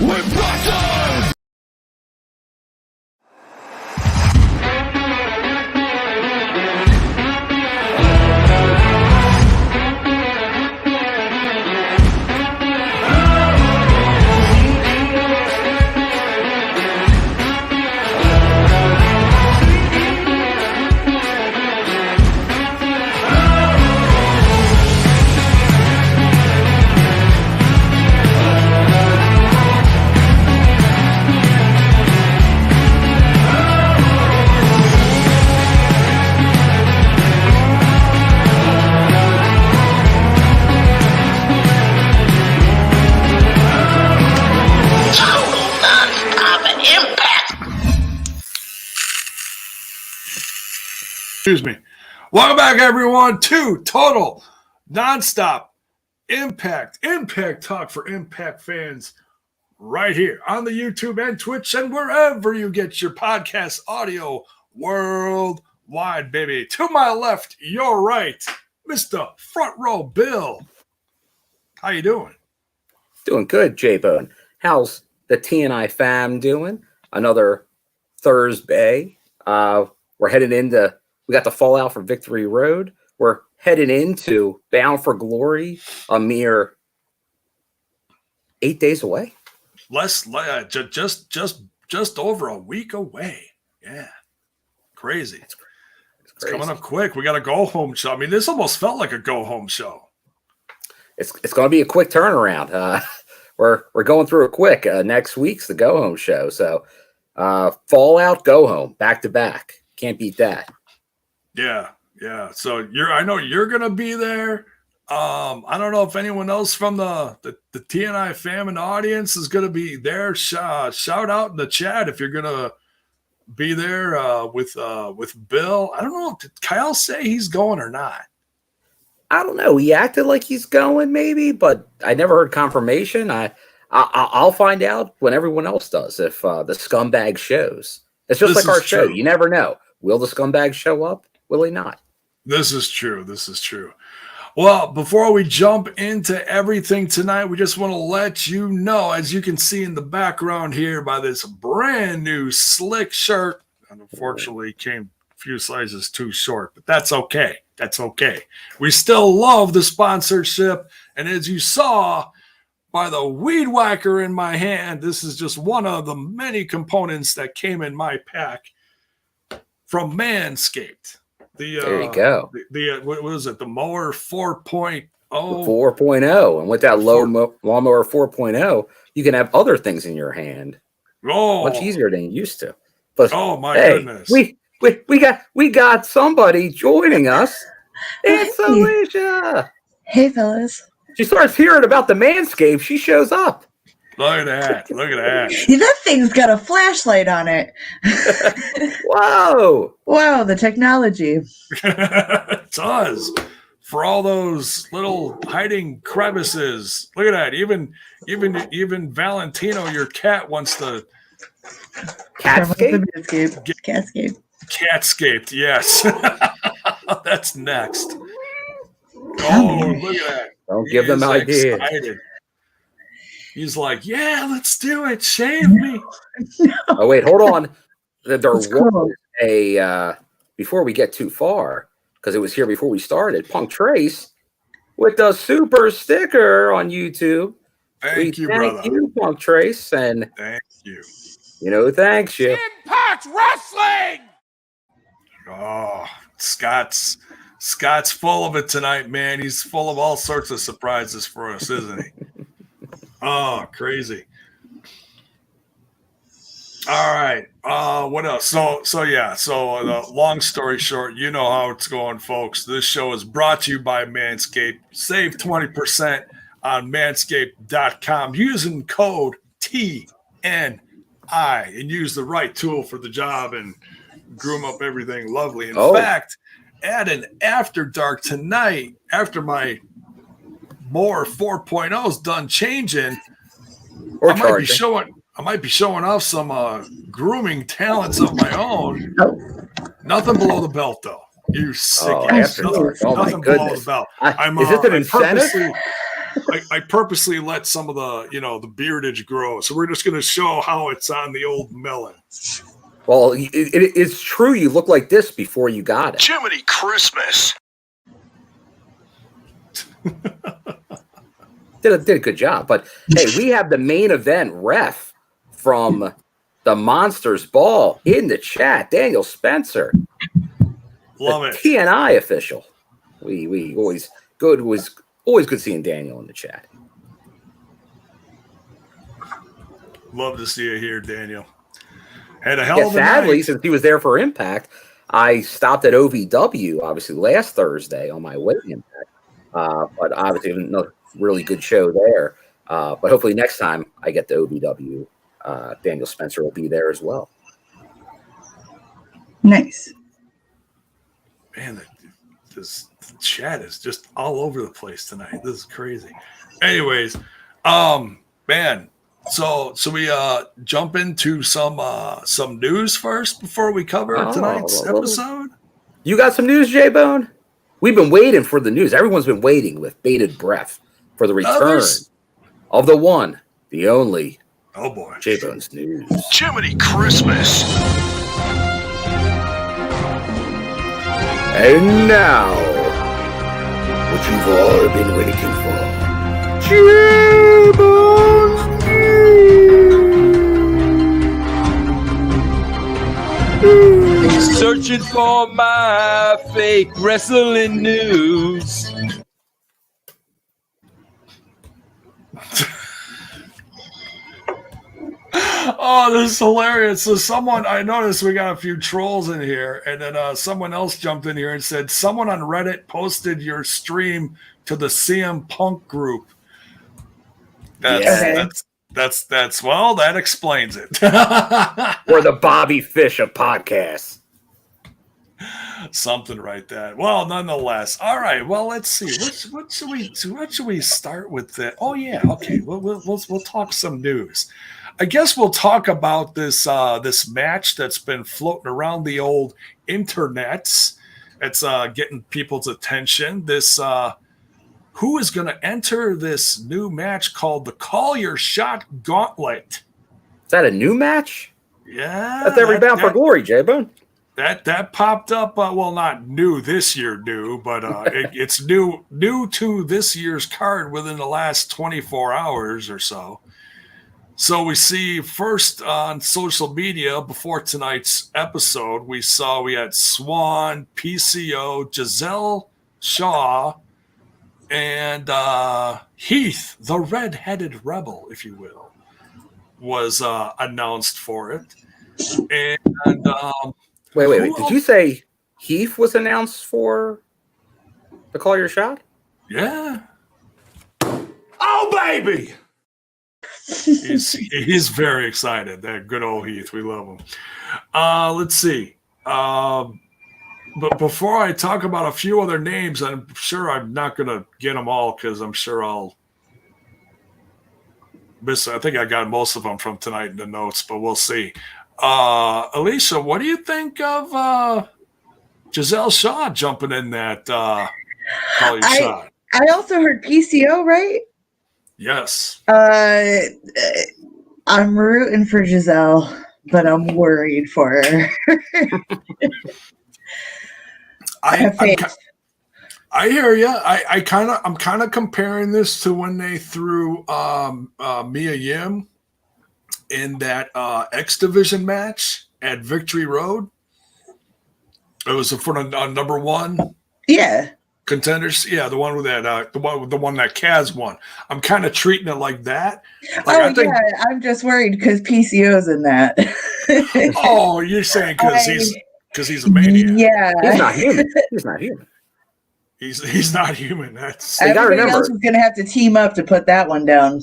with passion. Excuse me. Welcome back, everyone, to Total Nonstop Impact. Impact talk for Impact fans right here on the YouTube and Twitch and wherever you get your podcast audio worldwide, baby. To my left, your right, Mr. Front Row Bill. How you doing? Doing good, J-Bone. How's the TNI fam doing? Another Thursday. We're headed into... We got the fallout from Victory Road. We're heading into Bound for Glory, a mere 8 days away. Just over a week away. Yeah, crazy. It's coming up quick. We got a go home show. I mean, this almost felt like a go home show. It's going to be a quick turnaround. We're going through it quick. Next week's the go home show. So fallout, go home, back to back. Can't beat that. Yeah. So I know you're gonna be there. I don't know if anyone else from the TNI fam and audience is gonna be there. Shout out in the chat if you're gonna be there with Bill. I don't know. Did Kyle say he's going or not? I don't know. He acted like he's going, maybe, but I never heard confirmation. I'll find out when everyone else does if the scumbag shows. It's just like our show. You never know. Will the scumbag show up? Will he not? This is true. Well, before we jump into everything tonight, we just want to let you know, as you can see in the background here, by this brand new slick shirt. And unfortunately, came a few sizes too short, but that's okay. We still love the sponsorship. And as you saw by the weed whacker in my hand, this is just one of the many components that came in my pack from Manscaped. There you go. What was it? The mower 4.0. 4.0. And with that lawnmower 4.0, you can have other things in your hand. Oh, much easier than you used to. But oh my goodness. We got somebody joining us. It's Alicia. Hey fellas. She starts hearing about the Manscaped. She shows up. Look at that. That thing's got a flashlight on it. Whoa. Wow, the technology. It does. For all those little hiding crevices. Look at that. Even Valentino, your cat, wants to Catscape? Catscaped, yes. That's next. Oh, look at that. Don't give them ideas. Excited. He's like, yeah, let's do it. Shave me. Oh, wait, hold on. There was before we get too far, because it was here before we started, Punk Trace with the super sticker on YouTube. Thank you, brother. Thank you, Punk Trace. And thank you. You know, thanks you. Impact Wrestling! Oh, Scott's full of it tonight, man. He's full of all sorts of surprises for us, isn't he? Oh, crazy. All right. What else? So long story short, you know how it's going, folks. This show is brought to you by Manscaped. Save 20% on manscaped.com using code TNI and use the right tool for the job and groom up everything lovely. In fact, at an after dark tonight, after my mower 4.0 is done changing, I might be showing off some grooming talents of my own. Nothing below the belt, though. You sick ass. Nothing below the belt. Is this an incentive? I purposely let some of the the beardage grow, so we're just going to show how it's on the old melon. Well, it's true. You look like this before you got it. Jiminy Christmas. Did a good job. But hey, we have the main event ref from the Monsters Ball in the chat, Daniel Spencer. Love it. TNI official. We always good. Was always good seeing Daniel in the chat. Love to see you here, Daniel. Had a hell of a sadly, night. since he was there for Impact, I stopped at OVW, obviously, last Thursday on my way to Impact. But obviously, another really good show there. But hopefully next time I get to OVW, Daniel Spencer will be there as well. Nice. Man, this chat is just all over the place tonight. This is crazy. Anyways, man. So we jump into some news first before we cover tonight's episode. You got some news, J-Bone? We've been waiting for the news. Everyone's been waiting with bated breath for the return of the one, the only. Oh boy, J-Bone's news. Jiminy Christmas. And now, what you've all been waiting for. J-Bone's news. Searching for my fake wrestling news. Oh, this is hilarious. So I noticed we got a few trolls in here, and then someone else jumped in here and said, someone on Reddit posted your stream to the CM Punk group. That explains it. We're the Bobby Fish of podcasts. Something like that. Well, nonetheless. All right. Well, let's see. What should we start with? Oh yeah. Okay. We'll talk some news. I guess we'll talk about this match that's been floating around the old internets. It's getting people's attention. This who is going to enter this new match called the Call Your Shot Gauntlet? Is that a new match? Yeah. That's every Bound for Glory, J-Bone. That popped up. Well, not new this year, but it's new to this year's card within the last 24 hours or so. So we see first on social media before tonight's episode, we had Swann, PCO, Giselle Shaw, and Heath, the red-headed rebel, if you will, was announced for it. And wait. Did you say Heath was announced for the Call Your Shot? Yeah. Oh, baby! He's very excited. That good old Heath. We love him. Let's see. But before I talk about a few other names, I'm sure I'm not going to get them all because I'm sure I'll miss. I think I got most of them from tonight in the notes, but we'll see. Alicia, what do you think of Giselle Shaw jumping in that Call Your Shot? I also heard PCO, right? Yes. I'm rooting for Giselle, but I'm worried for her. I hear you. I'm kind of comparing this to when they threw Mia Yim in that X Division match at Victory Road. It was for the number one. Yeah. Contenders, yeah, the one with that, the one that Kaz won. I'm kind of treating it like that. Like, I'm just worried because PCO's in that. Oh, you're saying because he's a maniac? Yeah, he's not human. He's not human. He's not human. That's everybody else is going to have to team up to put that one down.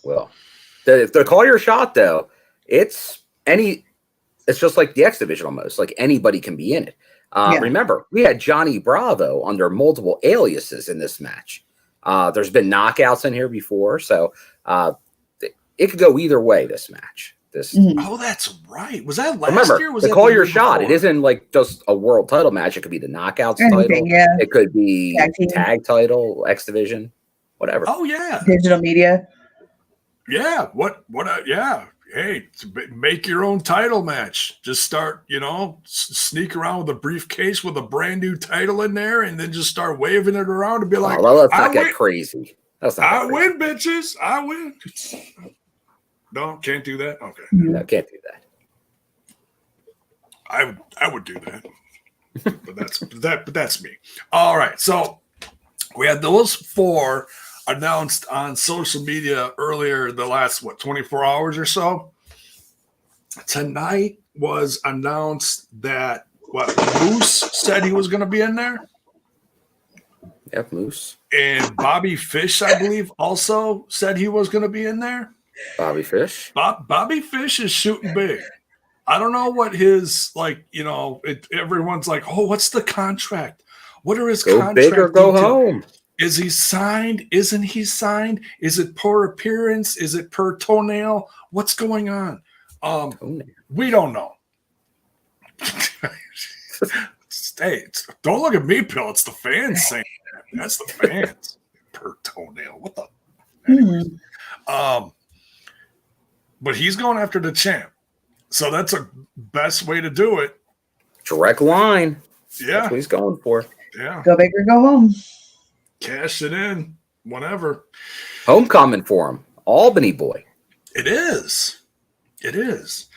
Well, the Call Your Shot though, it's just like the X Division almost. Like anybody can be in it. Remember, we had Johnny Bravo under multiple aliases in this match. There's been knockouts in here before, so it could go either way, this match. Oh, that's right. Was that last year? Was the Call Your Shot. It isn't like just a world title match. It could be the knockouts title. Yeah. It could be tag title, X Division. whatever. Oh yeah, Digital media. yeah. Yeah. Hey, make your own title match. Just start, sneak around with a briefcase with a brand new title in there, and then just start waving it around and be like, well, let's not I get win. crazy. Let's not I get crazy. win, bitches. I win. No, can't do that. Okay, No, can't do that. I would do that, but that's me. All right, so we had those 4 announced on social media earlier the last 24 hours or so. Tonight was announced that Moose said he was going to be in there. Yep, Moose. And Bobby Fish, I believe, also said he was going to be in there. Bobby Fish. Bobby Fish is shooting big. I don't know what his, everyone's like, oh, what's the contract? What are his Go big or go details? home. Is he signed? Isn't he signed? Is it per appearance? Is it per toenail? What's going on? We don't know. Hey, don't look at me, Bill. It's the fans saying that. That's the fans. Per toenail. What the? Anyways. But he's going after the champ. So that's a best way to do it. Direct line. Yeah. That's what he's going for. Yeah. Go big or go home. Cash it in. Whatever. Homecoming for him. Albany boy. It is. It is.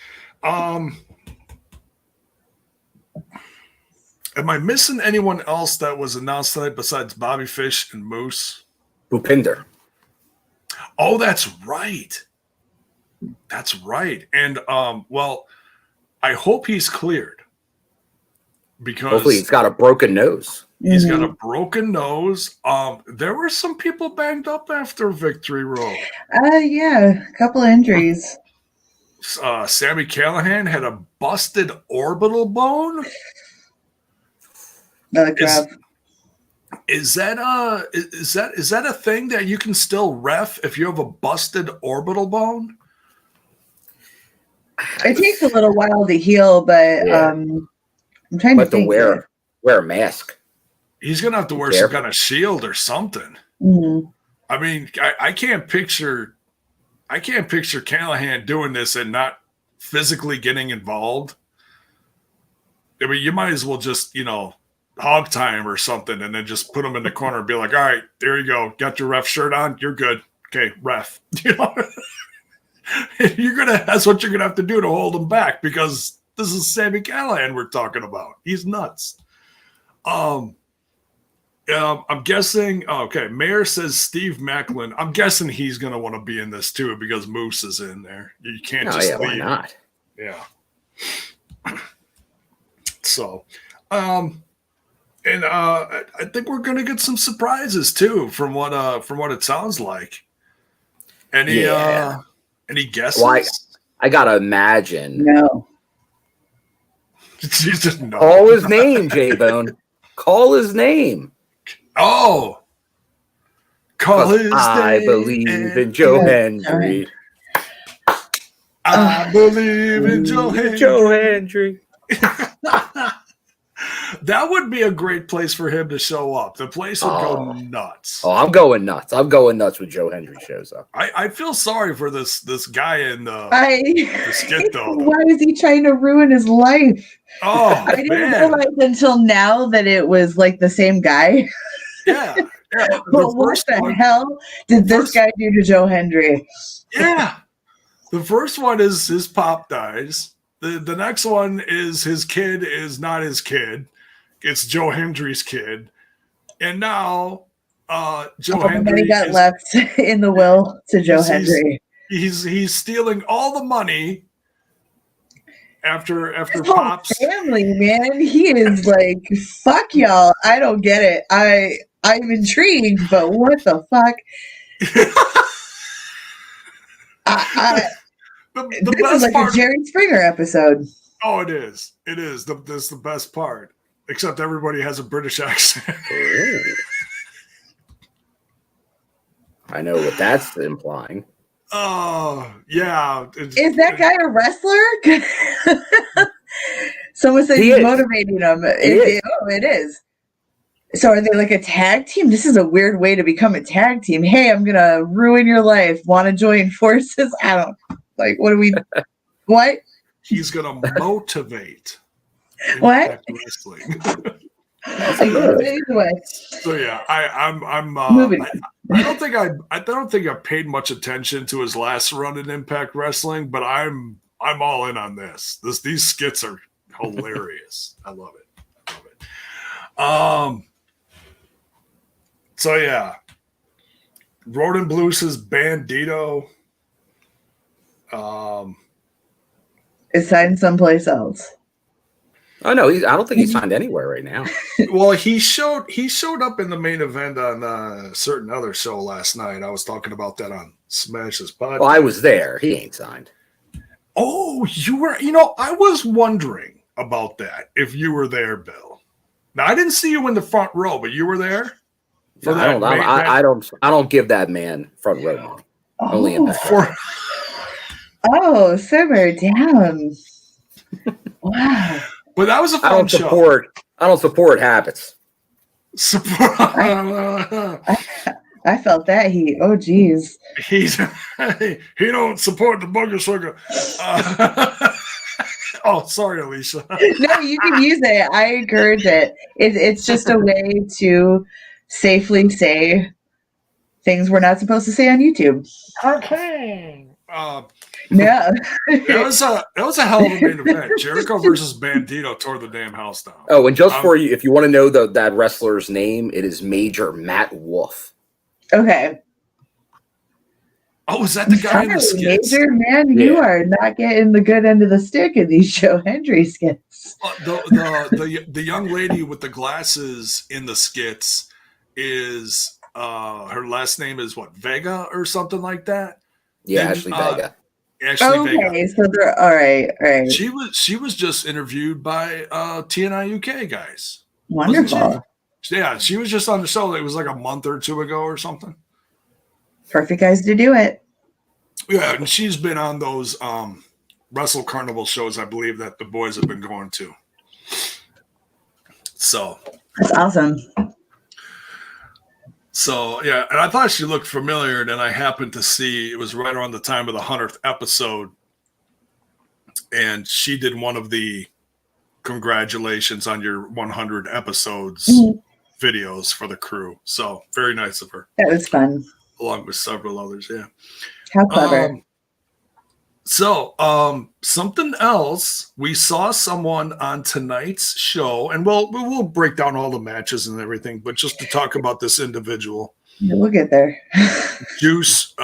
Am I missing anyone else that was announced tonight besides Bobby Fish and Moose? Bhupinder. Oh, that's right. That's right. And I hope he's cleared because Hopefully he's got a broken nose. He's got a broken nose. There were some people banged up after Victory Road. Yeah, a couple of injuries. Sami Callihan had a busted orbital bone. Another crowd. Is that a thing that you can still ref if you have a busted orbital bone? It takes a little while to heal, but Yeah. I'm trying to think. wear a mask. He's gonna have to wear some kind of shield or something. Mm-hmm. I mean, I can't picture Callahan doing this and not physically getting involved. I mean, you might as well just, hog time or something and then just put him in the corner and be like, all right, there you go. Got your ref shirt on. You're good. Okay, ref. That's what you're going to have to do to hold him back because this is Sami Callihan we're talking about. He's nuts. I'm guessing, okay, Mayor says Steve Macklin. I'm guessing he's going to want to be in this too because Moose is in there. You can't just leave. Why not? Yeah. So, and I think we're going to get some surprises too from what it sounds like. Any guesses? Well, I gotta imagine. No. You just know. Call his name, J-Bone. Call his name. Oh. Call his I name. believe in Joe Hendry. I believe in Joe Hendry. Joe Hendry. That would be a great place for him to show up. The place would go nuts. Oh, I'm going nuts. I'm going nuts when Joe Hendry shows up. I feel sorry for this guy in the skit though. Why is he trying to ruin his life? Oh, I didn't realize until now that it was like the same guy. Yeah. But what the hell did this guy do to Joe Hendry? Yeah. The first one is his pop dies. The next one is his kid is not his kid. It's Joe Hendry's kid. And now Joe Hendry money got left in the will to Joe Hendry. He's stealing all the money after His Pops whole family, man. He is like, fuck y'all. I don't get it. I'm intrigued, but what the fuck? This is like a Jerry Springer episode. Oh, it is. It is. That's the best part. Except everybody has a British accent. Oh. I know what that's implying. Oh, yeah. Is that guy a wrestler? Someone said he's motivating him. It is. So are they like a tag team? This is a weird way to become a tag team. Hey, I'm gonna ruin your life. Want to join forces? I don't like. What do we? What? He's gonna motivate What? Impact Wrestling. Either way. So yeah, I'm Moving. I don't think I paid much attention to his last run in Impact Wrestling, but I'm all in on this. These skits are hilarious. I love it. So yeah, Road and Blues' Bandido. Is signed someplace else. Oh no, I don't think he's signed anywhere right now. Well, he showed up in the main event on a certain other show last night. I was talking about that on Smash's podcast. Well, I was there. He ain't signed. Oh, you were. I was wondering about that. If you were there, Bill. Now I didn't see you in the front row, but you were there. No, I don't give that man front row money. Only Impact. Oh, simmer down. Wow. But that was a fun show. I don't support habits. I felt that heat. Oh, geez. He don't support the booger sugar. Oh, sorry, Alicia. No, you can use it. I encourage it. It's just a way to safely say things we're not supposed to say on YouTube. Okay. Yeah. That was a hell of a main event. Jericho versus Bandido tore the damn house down. Oh, and just for you, if you want to know that wrestler's name, it is Major Matt Wolf. Okay. Oh, is that the guy in the skits? Major, man, you are not getting the good end of the stick in these Joe Hendry skits. The young lady with the glasses in the skits is her last name is what, Vega or something like that? Yeah, Ashley Vega. Okay, so they're all right. She was just interviewed by TNI UK guys. Wonderful. Yeah, she was just on the show. It was like a month or two ago or something. Perfect guys to do it. Yeah, and she's been on those Wrestle Carnival shows, I believe, that the boys have been going to. So that's awesome. So, yeah, and I thought she looked familiar, and then I happened to see it was right around the time of the 100th episode, and she did one of the congratulations on your 100 episodes videos for the crew. So, very nice of her. That was fun. Along with several others, yeah. How clever. Something else, we saw someone on tonight's show, and we'll break down all the matches and everything, but just to talk about this individual. Yeah, we'll get there. Juice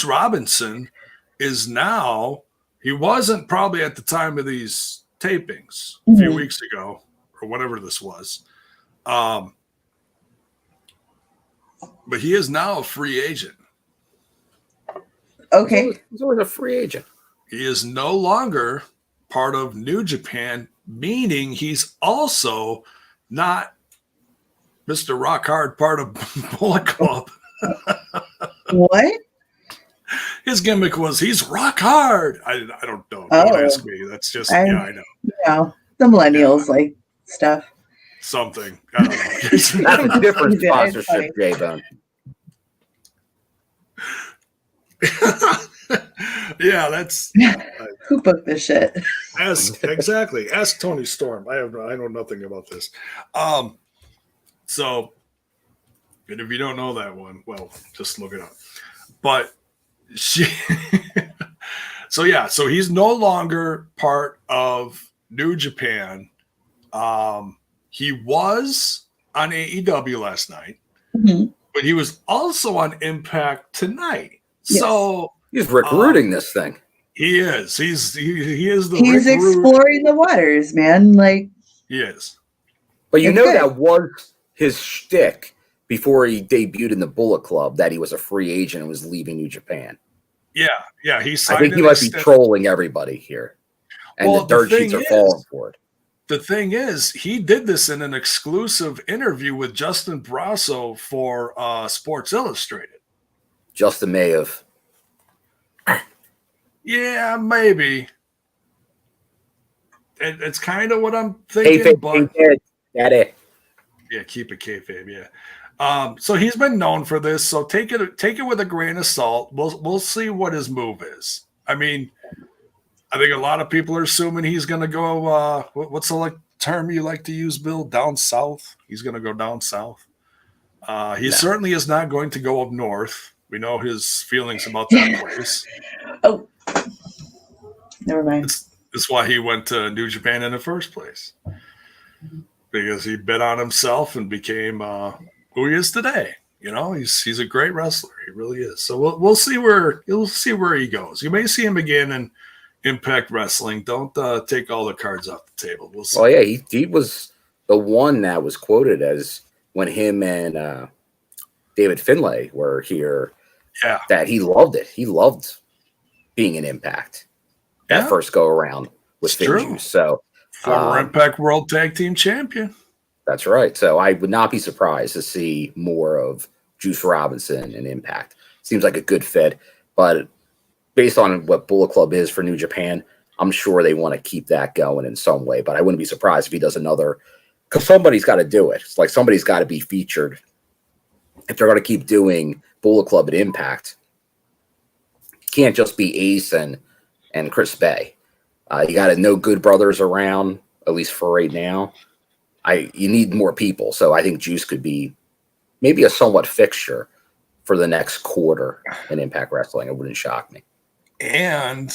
Robinson is now, he wasn't probably at the time of these tapings a few weeks ago, or whatever this was. But he is now a free agent. Okay. He's always a free agent. He is no longer part of New Japan, meaning he's also not Mr. Rock Hard, part of Bullet Club. What? His gimmick was he's rock hard. I don't know. Oh. Don't ask me. That's just, I know. You know, the millennials like stuff. Something. I don't know. That's a different sponsorship, J-Bone. Yeah, that's who booked this shit. Exactly. Ask Tony Storm. I know nothing about this. So, and if you don't know that one, well, just look it up. But so he's no longer part of New Japan. He was on AEW last night, but he was also on Impact tonight. Yes. So he's recruiting this thing. He is. He is the. He's exploring the waters, man. Like he is. But you know that was his shtick before he debuted in the Bullet Club, that he was a free agent and was leaving New Japan. Yeah. I think he might be trolling everybody here, and the dirt sheets are falling for it. The thing is, he did this in an exclusive interview with Justin Brasso for Sports Illustrated. Justin may have. Yeah, maybe. It's kind of what I'm thinking. Yeah, keep it kayfabe. Yeah. So he's been known for this. So take it with a grain of salt. We'll see what his move is. I mean, I think a lot of people are assuming he's going to go. What's the term you like to use, Bill? Down south. He's going to go down south. He certainly is not going to go up north. We know his feelings about that place. Oh, never mind. That's why he went to New Japan in the first place, because he bet on himself and became who he is today. You know, he's a great wrestler. He really is. So we'll see where he goes. You may see him again in Impact Wrestling. Don't take all the cards off the table. We'll see. Oh yeah, he was the one that was quoted as when him and David Finlay were here. Yeah, that he loved it. He loved being in Impact. That first go around with Finn Juice. So former Impact World Tag Team Champion. That's right. So I would not be surprised to see more of Juice Robinson in Impact. Seems like a good fit, but based on what Bullet Club is for New Japan, I'm sure they want to keep that going in some way. But I wouldn't be surprised if he does another, because somebody's got to do it. It's like somebody's got to be featured. If they're going to keep doing Bullet Club at Impact, it can't just be Ace and Chris Bay. You got to know Good Brothers around, at least for right now. You need more people. So I think Juice could be maybe a somewhat fixture for the next quarter in Impact Wrestling. It wouldn't shock me. And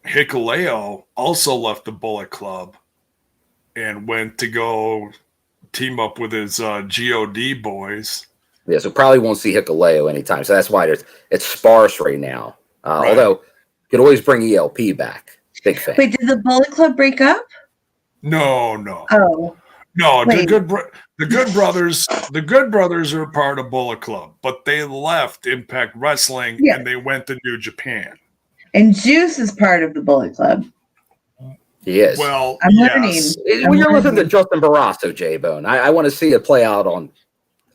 Hikuleo also left the Bullet Club and went to go team up with his GOD boys. Yeah, so probably won't see Hikuleo anytime. So that's why it's sparse right now. Right. Although you could always bring ELP back. Big fan. Wait, did the Bullet Club break up? No. Oh. No, wait. the Good Brothers are part of Bullet Club, but they left Impact Wrestling and they went to New Japan. And Juice is part of the Bullet Club. He is. Well, I'm learning. Well, you're listening to Justin Barrasso, J-Bone. I want to see it play out on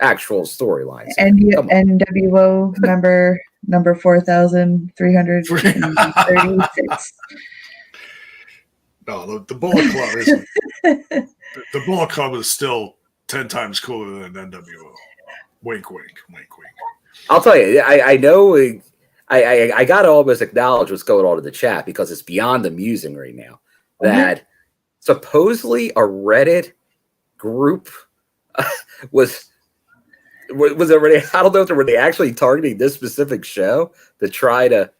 actual storylines. NWO number 4,336. No, the Bullet Club isn't. The Bullet Club is still 10 times cooler than NWO. Wink, wink, wink, wink. I'll tell you, I know I got to almost acknowledge what's going on in the chat because it's beyond amusing right now that supposedly a Reddit group was already, I don't know if were they actually targeting this specific show to try to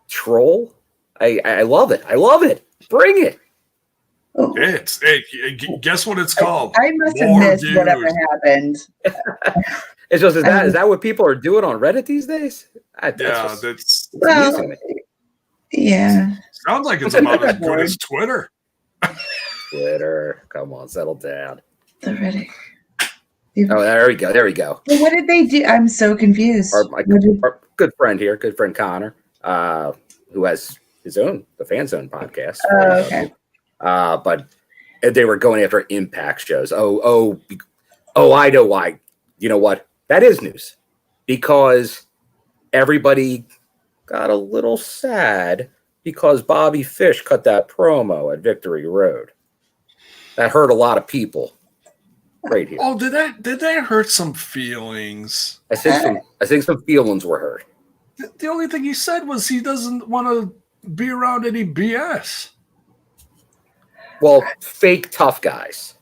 troll. I love it. I love it. Bring it. Guess what it's called? I must have missed whatever happened. It's just is that what people are doing on Reddit these days? That's yeah. Sounds like it's about as good as Twitter. Twitter, come on, settle down. The Reddit. Oh, there we go. There we go. Well, what did they do? I'm so confused. Our good friend here, good friend Connor, who has his own, the Fan Zone podcast. Oh, okay. But they were going after Impact shows. Oh, I know why. You know what? That is news because everybody got a little sad because Bobby Fish cut that promo at Victory Road. That hurt a lot of people right here. Oh, did that hurt some feelings? I think some feelings were hurt. The only thing he said was he doesn't want to be around any BS. Well, fake tough guys.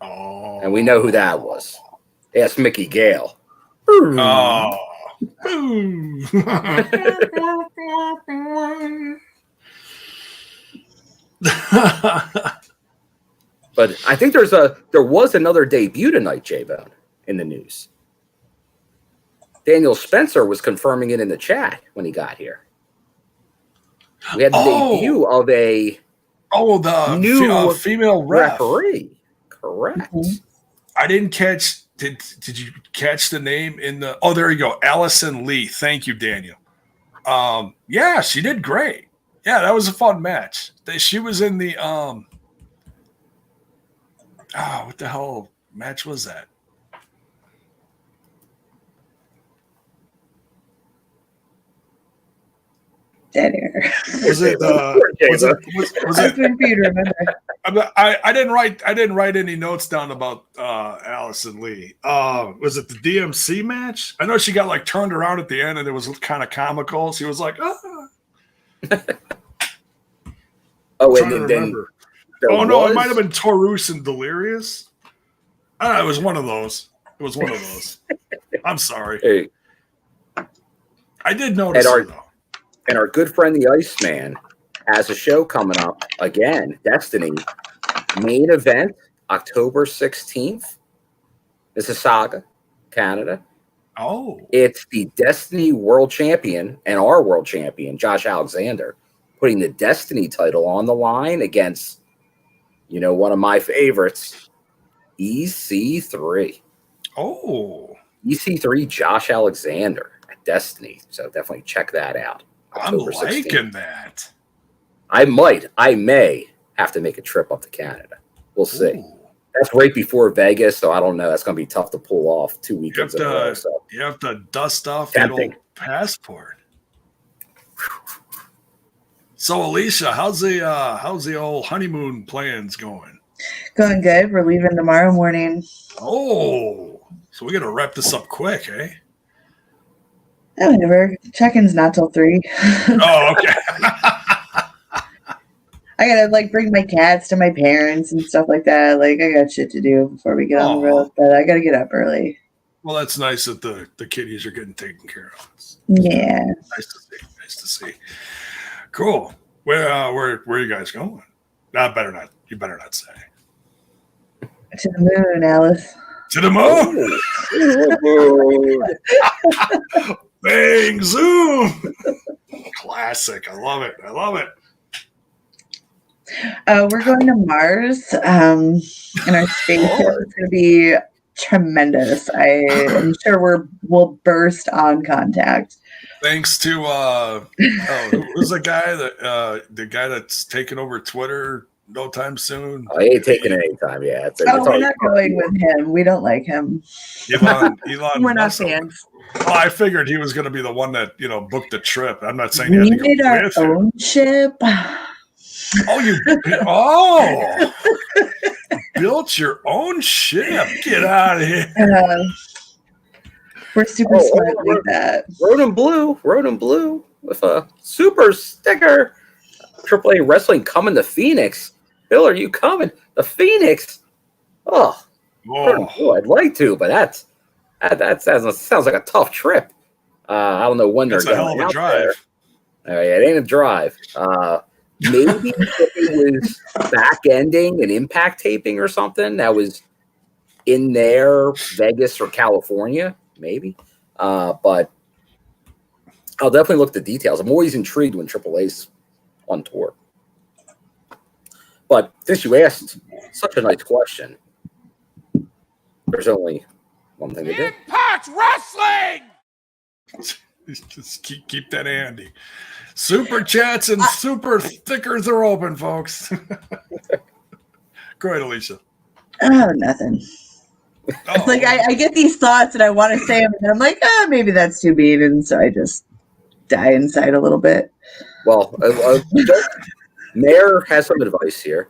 Oh. And we know who that was. Ask Mickey Gale. Oh. But I think there was another debut tonight, J-Bone, in the news. Daniel Spencer was confirming it in the chat when he got here. We had the debut of a new female referee. Correct. Mm-hmm. I didn't catch. Did you catch the name in the? Oh, there you go, Allison Lee. Thank you, Daniel. Yeah, she did great. Yeah, that was a fun match. She was in the what the hell match was that? Dead air. Was it? Was That's it? for you to remember. I didn't write any notes down about Allison Lee. Was it the DMC match? I know she got like turned around at the end, and it was kind of comical. She was like, "Oh, and then it might have been Taurus and Delirious. It was one of those. I'm sorry. Hey. I did notice it, though. And our good friend the Iceman has a show coming up again, Destiny. Main event, October 16th. Mississauga, Canada. Oh. It's the Destiny World Champion and our World Champion, Josh Alexander, putting the Destiny title on the line against, one of my favorites, EC3. Oh. EC3, Josh Alexander at Destiny. So definitely check that out. October I'm liking 16th. that. I may have to make a trip up to Canada. We'll see. Ooh. That's right before Vegas, so I don't know. That's going to be tough to pull off 2 weekends in a row. So. You have to dust off your old passport. So, Alicia, how's the old honeymoon plans going? Going good. We're leaving tomorrow morning. Oh, so we got to wrap this up quick, eh? Whatever. Check-in's not till 3. Oh, okay. I gotta bring my cats to my parents and stuff like that. I got shit to do before we get on the road, but I gotta get up early. Well, that's nice that the kitties are getting taken care of. Yeah. Nice to see. Cool. Where are you guys going? You better not say. To the moon, Alice. To the moon. Bang zoom. Classic. I love it. We're going to Mars, and our spaceship is going to be tremendous. I am sure we'll burst on contact. Thanks to who's the guy that's taking over Twitter no time soon? Oh, he ain't taking any time. Yeah, we're not going with him. We don't like him. Elon. We're not fans. Well, I figured he was going to be the one that booked the trip. I'm not saying we made our own ship. Oh, built your own ship. Get out of here. We're super smart like that. Road and blue with a super sticker. AAA Wrestling coming to Phoenix. Bill, are you coming? The Phoenix? Oh, I'd like to, but that sounds like a tough trip. I don't know when they're going. It's a hell of a drive. It ain't a drive. Maybe if it was back ending an Impact taping or something that was in there, Vegas or California, maybe. But I'll definitely look at the details. I'm always intrigued when AAA's on tour. But since you asked such a nice question, there's only one thing to do. Impact Wrestling! Just keep that handy. Super chats and super stickers are open, folks. Go ahead, Alicia. Oh, nothing. It's like I get these thoughts and I want to say them, and I'm like, maybe that's too mean, and so I just die inside a little bit. Well, Mayor has some advice here.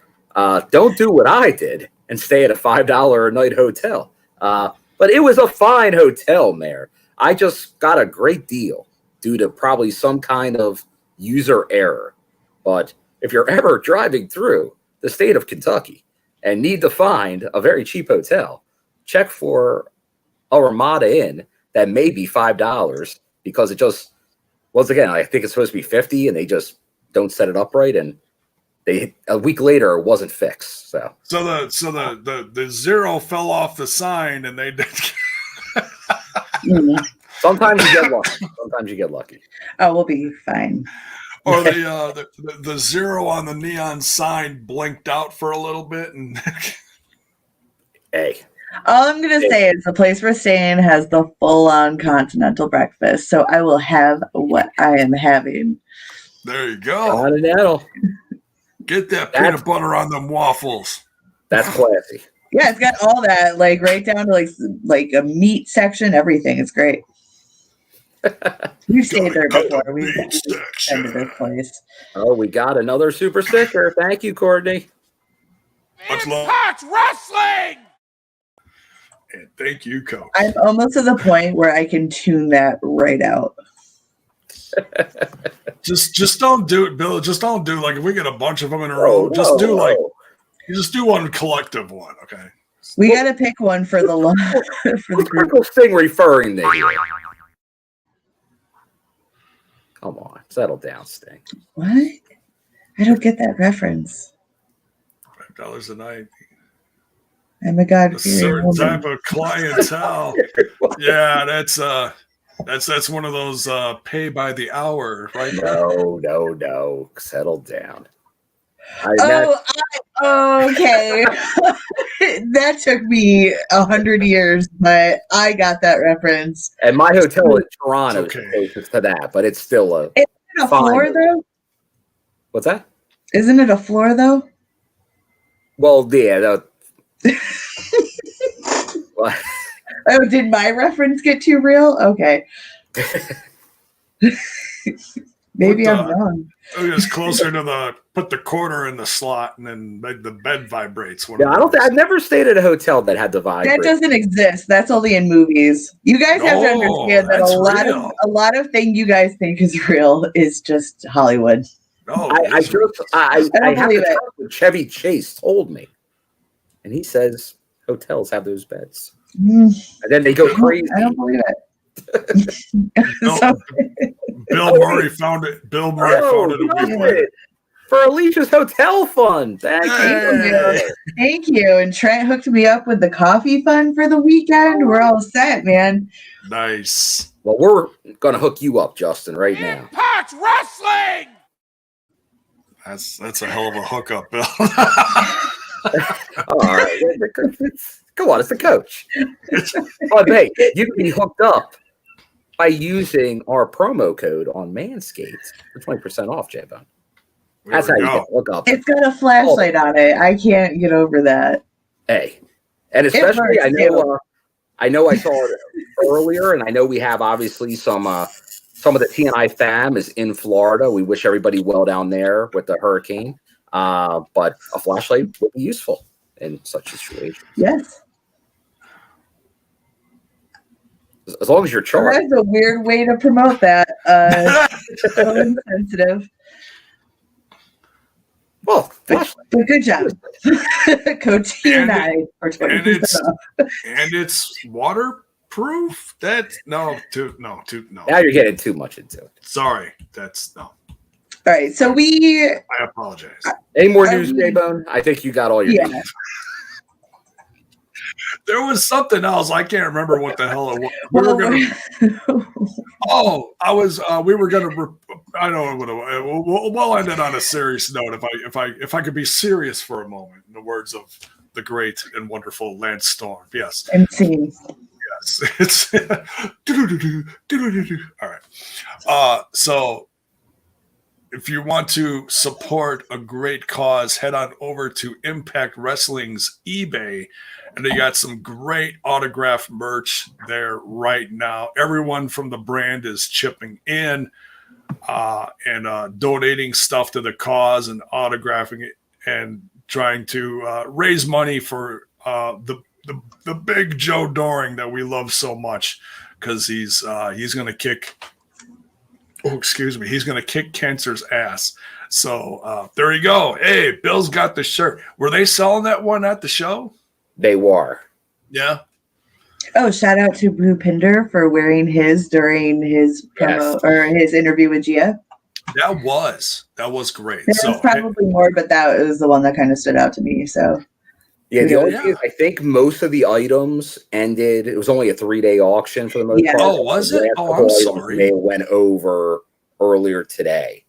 Don't do what I did and stay at a $5 a night hotel. But it was a fine hotel, Mayor. I just got a great deal due to probably some kind of user error. But if you're ever driving through the state of Kentucky and need to find a very cheap hotel, check for a Ramada Inn that may be $5 because it just, once again, I think it's supposed to be $50 and they just don't set it up right. And a week later it wasn't fixed. So the zero fell off the sign and they did. Sometimes you get lucky. Oh, we'll be fine. Or the zero on the neon sign blinked out for a little bit and hey. All I'm going to say is the place we're staying has the full-on continental breakfast, so I will have what I am having. There you go. Continental. Get that peanut butter on them waffles. That's classy. Yeah, it's got all that, right down to like a meat section, everything. It's great. We've stayed there before. We've Beat been to section. this place. Oh, we got another super sticker. Thank you, Courtney. Much love. Impact Wrestling! And thank you, Coach. I'm almost to the point where I can tune that right out. Just don't do it, Bill. Just don't do like if we get a bunch of them in a row. Just do like you just do one collective one, okay? We got to pick one for the long for the group. What's Sting referring to here? Come on, settle down, Sting. What? I don't get that reference. $5 a night. I'm a God A fearing certain woman. type of clientele. Yeah, that's one of those pay by the hour, right? No. Settle down. Okay. That took me 100 years, but I got that reference. And my hotel in Toronto is Okay. closest to that, but it's still a. Isn't it a floor though? What's that? Isn't it a floor though? Well, yeah. What? Oh, did my reference get too real? Okay. Maybe I'm wrong. It's closer to put the quarter in the slot and then the bed vibrates. Yeah, I've never stayed at a hotel that had the vibrator. That doesn't exist. That's only in movies. You guys have to understand that a lot of things you guys think is real is just Hollywood. No, I have believe to trust what Chevy Chase told me, and he says hotels have those beds, and then they go crazy. I don't believe it. Bill Murray found it. Bill Murray found it a week later. For Alicia's hotel fund. Thank you. Thank you. And Trent hooked me up with the coffee fund for the weekend. We're all set, man. Nice. Well, we're gonna hook you up, Justin, right now. Impact Wrestling! That's a hell of a hookup, Bill. All right. Come on, it's the coach. But hey, you can be hooked up by using our promo code on Manscaped for 20% off, J-Bone. That's how you get hook up. It's got a flashlight on it. I can't get over that. Hey, and especially I know I saw it earlier, and I know we have obviously some of the TNI fam is in Florida. We wish everybody well down there with the hurricane. But a flashlight would be useful in such a situation. Yes. As long as you're charged. That's a weird way to promote that. So insensitive. Well, but good job. Code TNI for 20% off. And it's waterproof? No. Now you're getting too much into it. Sorry. That's no. All right. So I apologize. Any more news, J-Bone? I think you got all your news. There was something else. I can't remember what the hell it was. We were gonna. I know what it was. We'll end it on a serious note. If I could be serious for a moment, in the words of the great and wonderful Lance Storm. Yes. MC. Yes. It's all right. So if you want to support a great cause, head on over to Impact Wrestling's eBay. And they got some great autograph merch there right now. Everyone from the brand is chipping in and donating stuff to the cause and autographing it and trying to raise money for the big Joe Doring that we love so much because he's going to kick. Oh, excuse me. He's going to kick cancer's ass. So there you go. Hey, Bill's got the shirt. Were they selling that one at the show? They were. Yeah. Oh, shout out to Brew Pinder for wearing his during his promo or his interview with Gia. That was great. There's probably more, but that was the one that kind of stood out to me. So yeah, the only thing is, I think most of the items ended. It was only a 3-day auction for the most part. Oh, was it? Oh, I'm sorry. They went over earlier today.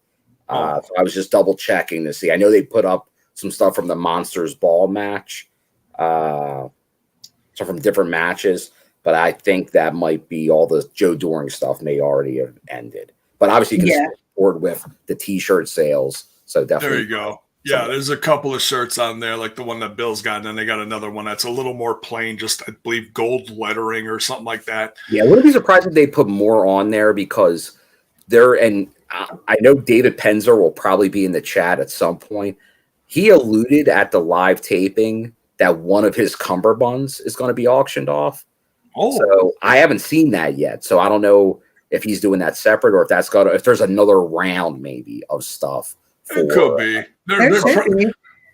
So I was just double checking to see. I know they put up some stuff from the Monsters Ball match. So from different matches, but I think that might be all the Joe Doring stuff may already have ended. But obviously you can support with the t-shirt sales. So definitely there you go. Yeah, there's a couple of shirts on there, like the one that Bill's got, and then they got another one that's a little more plain, just I believe gold lettering or something like that. Yeah, I wouldn't be surprised if they put more on there because I know David Penzer will probably be in the chat at some point. He alluded at the live taping that one of his cummerbunds is going to be auctioned off. Oh, so I haven't seen that yet. So I don't know if he's doing that separate or if there's another round maybe of stuff. It could be.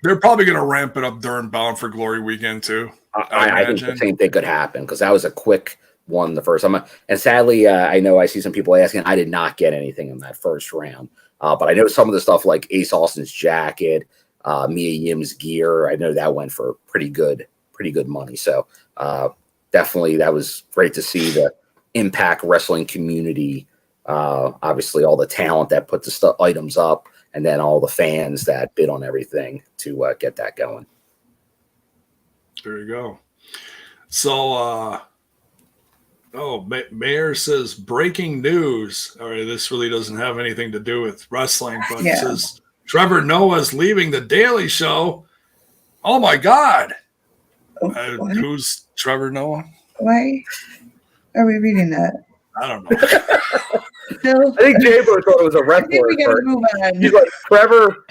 They're probably going to ramp it up during Bound for Glory weekend too. I think the same thing could happen because that was a quick one the first time. And sadly, I know I see some people asking. I did not get anything in that first round, but I know some of the stuff like Ace Austin's jacket, Mia Yim's gear. I know that went for pretty good money. So definitely, that was great to see the Impact Wrestling community. Obviously, all the talent that put the items up. And then all the fans that bid on everything to get that going. There you go. So, Mayor says breaking news. All right, this really doesn't have anything to do with wrestling, but it says Trevor Noah's leaving the Daily Show. Oh my God! Who's Trevor Noah? Why are we reading that? I don't know. No. I think J-Bo thought it was a wrestler. We gotta move on. He's like, Trevor,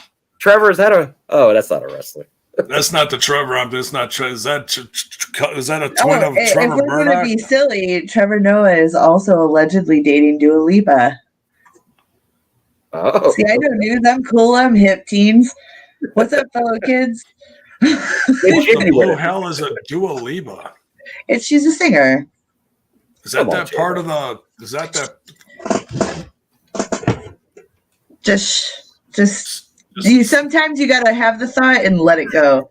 is that that's not a wrestler. That's not the Trevor. Is that a twin of if Trevor we're Murdoch? going to be silly, Trevor Noah is also allegedly dating Dua Lipa. Oh. See, I don't do them cool. I'm hip teens. What's up, fellow kids? What the blue hell is a Dua Lipa? She's a singer. Is that that part of the? Is that that? Just sometimes you gotta have the thought and let it go.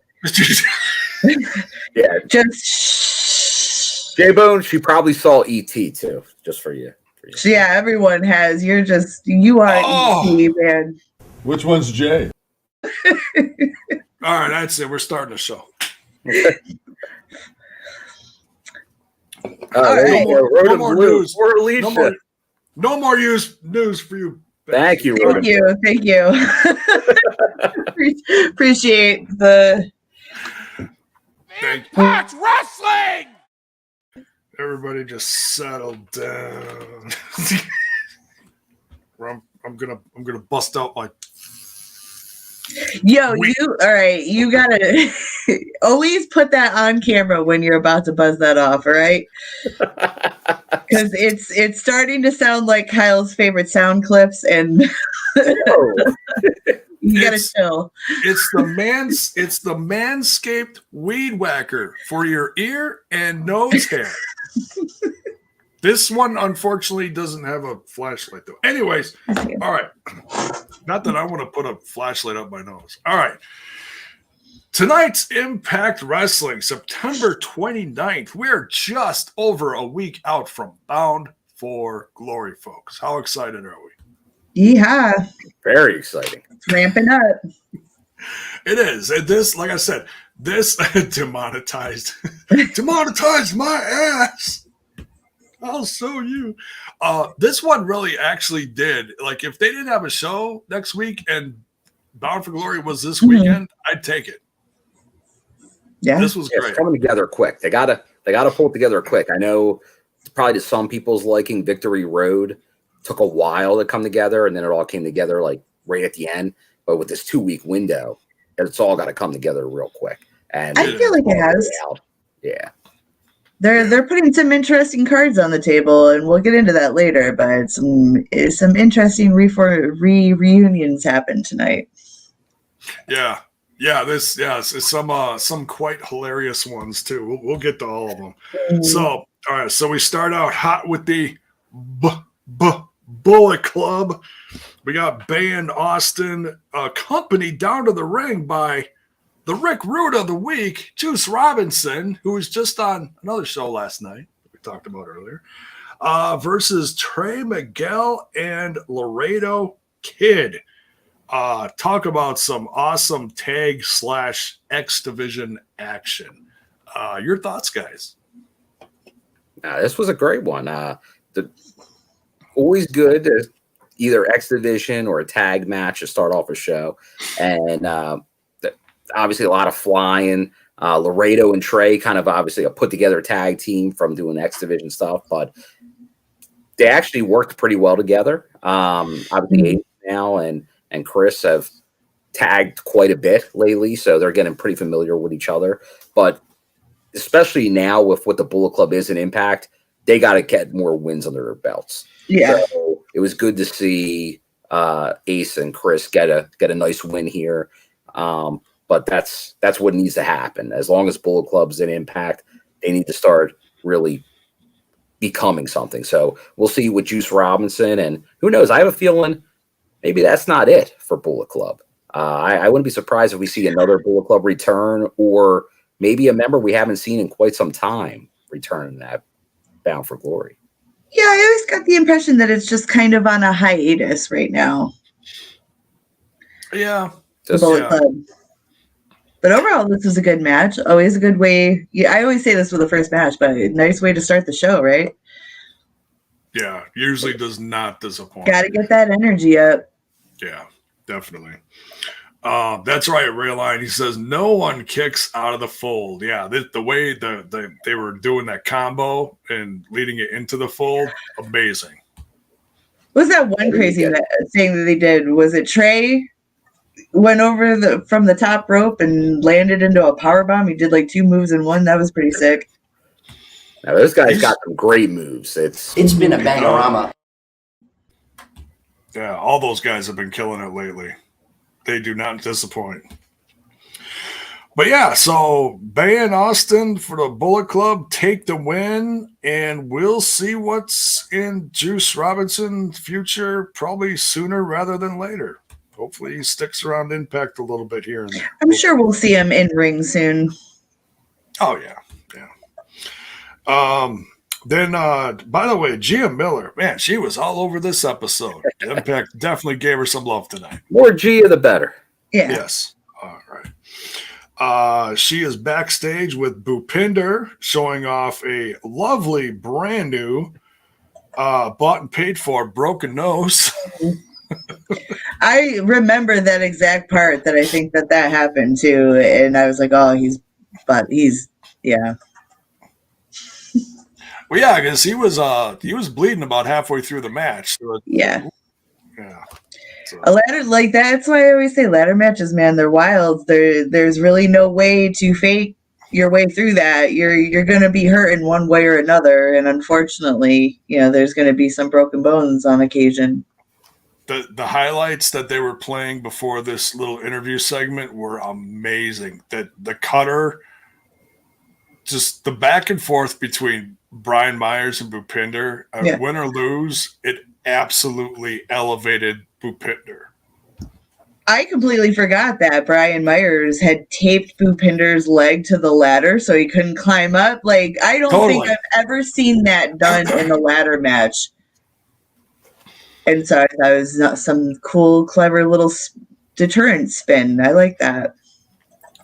Yeah, just J-Bone. She probably saw E.T. too, just for you. Yeah, everyone has. You are E.T. man. Which one's Jay? All right, that's it. We're starting the show. Right. No more news. Alicia. No more news for you. Thank you. Thank you. Appreciate the Impact Wrestling! Everybody just settle down. I'm gonna bust out my. Yo, all right, you gotta always put that on camera when you're about to buzz that off, all right? Because it's starting to sound like Kyle's favorite sound clips, and you gotta chill. It's the Manscaped Weed Whacker for your ear and nose hair. This one, unfortunately, doesn't have a flashlight, though. Anyways, all right. Not that I want to put a flashlight up my nose. All right. Tonight's Impact Wrestling, September 29th. We're just over a week out from Bound for Glory, folks. How excited are we? Yeah. Very exciting. It's ramping up. It is. This, like I said, this demonetized my ass. I'll show you. This one really actually did. Like, if they didn't have a show next week and Bound for Glory was this weekend, I'd take it. Yeah, this was great. It's coming together quick. They gotta pull it together quick. I know probably to some people's liking, Victory Road took a while to come together, and then it all came together like right at the end. But with this 2-week window, it's all got to come together real quick. And I feel like it has. Yeah. They're putting some interesting cards on the table, and we'll get into that later. But some interesting reunions happened tonight. Yeah, it's some quite hilarious ones too. We'll get to all of them. So, all right, so we start out hot with the Bullet Club. We got Bay and Austin, accompanied down to the ring by the Rick Rude of the week, Juice Robinson, who was just on another show last night we talked about earlier, versus Trey, Miguel, and Laredo Kid. Talk about some awesome tag / X Division action. Your thoughts, guys? This was a great one. Always good to either X Division or a tag match to start off a show. And obviously a lot of flying. Laredo and Trey kind of obviously a put together tag team from doing X Division stuff, but they actually worked pretty well together. Obviously Ace now and Chris have tagged quite a bit lately, so they're getting pretty familiar with each other. But especially now with what the Bullet Club is in Impact, they got to get more wins under their belts. Yeah. So it was good to see Ace and Chris get a nice win here. But that's what needs to happen. As long as Bullet Club's in Impact, they need to start really becoming something. So we'll see with Juice Robinson, and who knows? I have a feeling maybe that's not it for Bullet Club. I wouldn't be surprised if we see another Bullet Club return, or maybe a member we haven't seen in quite some time return in that Bound for Glory. Yeah, I always got the impression that it's just kind of on a hiatus right now. Yeah. Bullet Club. But overall, this was a good match. Always a good way. Yeah, I always say this with the first match, but a nice way to start the show, right? Yeah, usually does not disappoint. Got to get that energy up. Yeah, definitely. That's right, Rayline. He says no one kicks out of the fold. Yeah, the way they were doing that combo and leading it into the fold, amazing. What was that one crazy thing that they did? Was it Trey went over from the top rope and landed into a powerbomb? He did like 2 moves in one. That was pretty sick. Now, those guys got some great moves. It's been a bangorama. Yeah, all those guys have been killing it lately. They do not disappoint. But yeah, so Bay and Austin for the Bullet Club take the win, and we'll see what's in Juice Robinson's future probably sooner rather than later. Hopefully he sticks around Impact a little bit here and there. I'm sure we'll see him in ring soon. Oh, yeah. Then, by the way, Gia Miller, man, she was all over this episode. Impact definitely gave her some love tonight. More Gia, the better. Yeah. Yes. All right. She is backstage with Bhupinder, showing off a lovely, brand new, bought and paid for broken nose. I remember that exact part that I think that happened too, and I was like, oh, yeah. Well, yeah, because he was bleeding about halfway through the match. So yeah. So. A ladder like that's why I always say ladder matches, man, they're wild. There's really no way to fake your way through that. You're gonna be hurt in one way or another, and unfortunately, there's gonna be some broken bones on occasion. The highlights that they were playing before this little interview segment were amazing. That the cutter, just the back and forth between Brian Myers and Bhupinder, win or lose, it absolutely elevated Bhupinder. I completely forgot that Brian Myers had taped Bhupinder's leg to the ladder so he couldn't climb up. Like, I don't think I've ever seen that done in a ladder match. And so I thought it was some cool, clever little deterrent spin. I like that.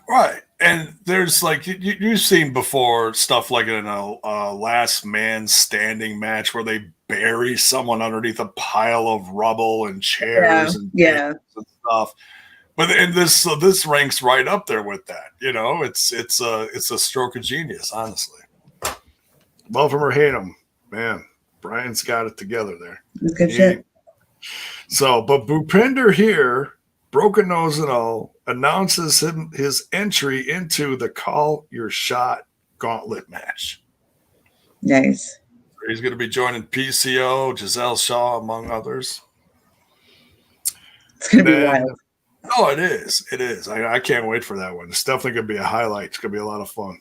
Right. And there's like, you've seen before stuff like in a last man standing match where they bury someone underneath a pile of rubble and chairs and stuff. But this ranks right up there with that. It's a stroke of genius, honestly. Love him or hate him, man. Brian's got it together there. Good shit. So, but Bhupinder here, broken nose and all, announces his entry into the Call Your Shot gauntlet match. Nice. He's going to be joining PCO, Giselle Shaw, among others. It's going to be wild. Oh, it is. It is. I can't wait for that one. It's definitely going to be a highlight. It's going to be a lot of fun.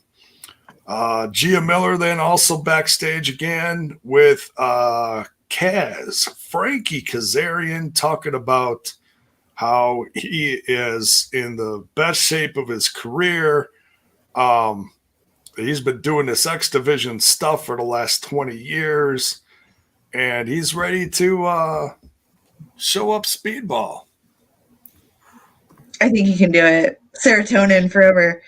Gia Miller then also backstage again with Kaz, Frankie Kazarian, talking about how he is in the best shape of his career. He's been doing this X Division stuff for the last 20 years, and he's ready to show up speedball. I think he can do it. Serotonin forever.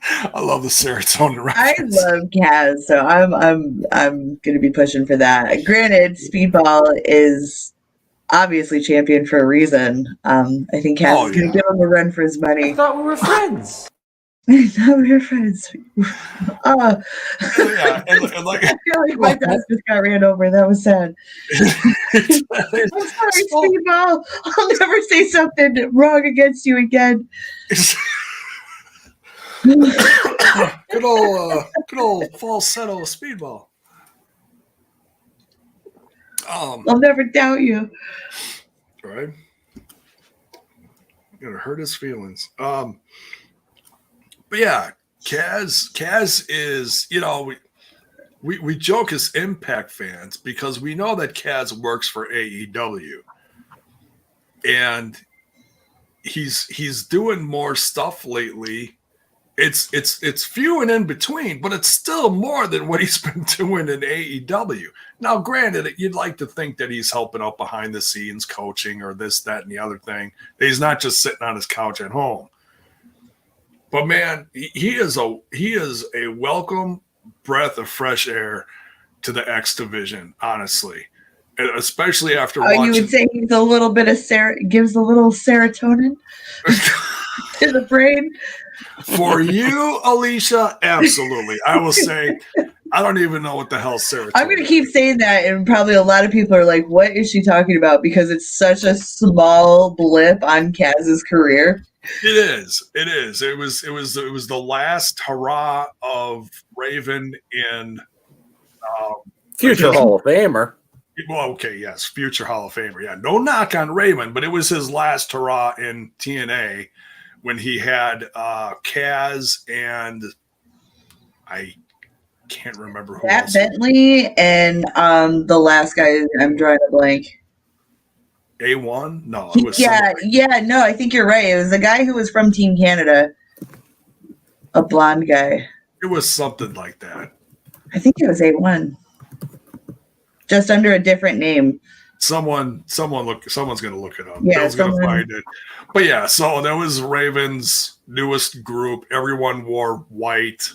I love the serotonin I reference. love Kaz, so I'm gonna be pushing for that. Granted, Speedball is obviously champion for a reason. I think Kaz is gonna give him a run for his money. I thought we were friends. I thought we were friends. Yeah, and like I feel like my dad just got ran over. That was sad. I'm sorry, Speedball. I'll never say something wrong against you again. good old falsetto Speedball. I'll never doubt you. Right? Gonna hurt his feelings. But yeah, Kaz is, you know, we joke as Impact fans because we know that Kaz works for AEW. And he's doing more stuff lately. It's few and in between, but it's still more than what he's been doing in AEW. Now, granted, you'd like to think that he's helping out behind the scenes, coaching or this, that, and the other thing. He's not just sitting on his couch at home. But man, he is a welcome breath of fresh air to the X division, honestly, and especially after watching. You would say he's a little bit of gives a little serotonin to the brain. For you, Alicia, absolutely. I will say, I don't even know what the hell serotonin. I'm going to keep saying that, and probably a lot of people are like, "What is she talking about?" Because it's such a small blip on Kaz's career. It is. It was the last hurrah of Raven in future Hall of Famer. Well, okay, yes, future Hall of Famer. Yeah, no knock on Raven, but it was his last hurrah in TNA when he had Kaz and I can't remember who Matt else. Bentley and the last guy. I'm drawing a blank. A1? No, it was no, I think you're right. It was a guy who was from Team Canada, a blonde guy. It was something like that. I think it was A1, just under a different name. Someone's gonna look it up. Yeah, Bill's gonna find it. But yeah, so that was Raven's newest group. Everyone wore white.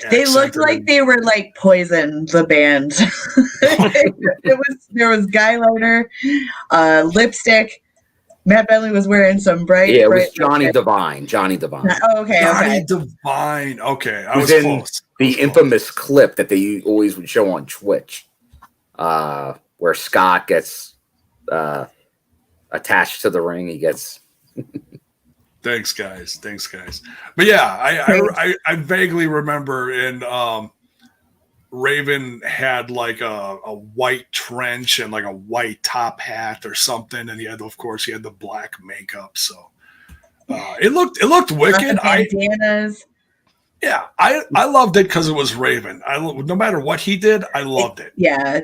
They looked like they were like Poison, the band. There was guy liner, lipstick. Matt Bentley was wearing some bright. Yeah, it was bright Johnny lipstick. Devine. Johnny Devine. Oh, okay. Johnny Devine. Okay, I was in close. The infamous clip that they always would show on Twitch, where Scott gets attached to the ring. He gets. Thanks, guys. But yeah, I vaguely remember in Raven had like a white trench and like a white top hat or something, and he had the black makeup. So it looked wicked. I loved it because it was Raven. No matter what he did, I loved it. Yeah.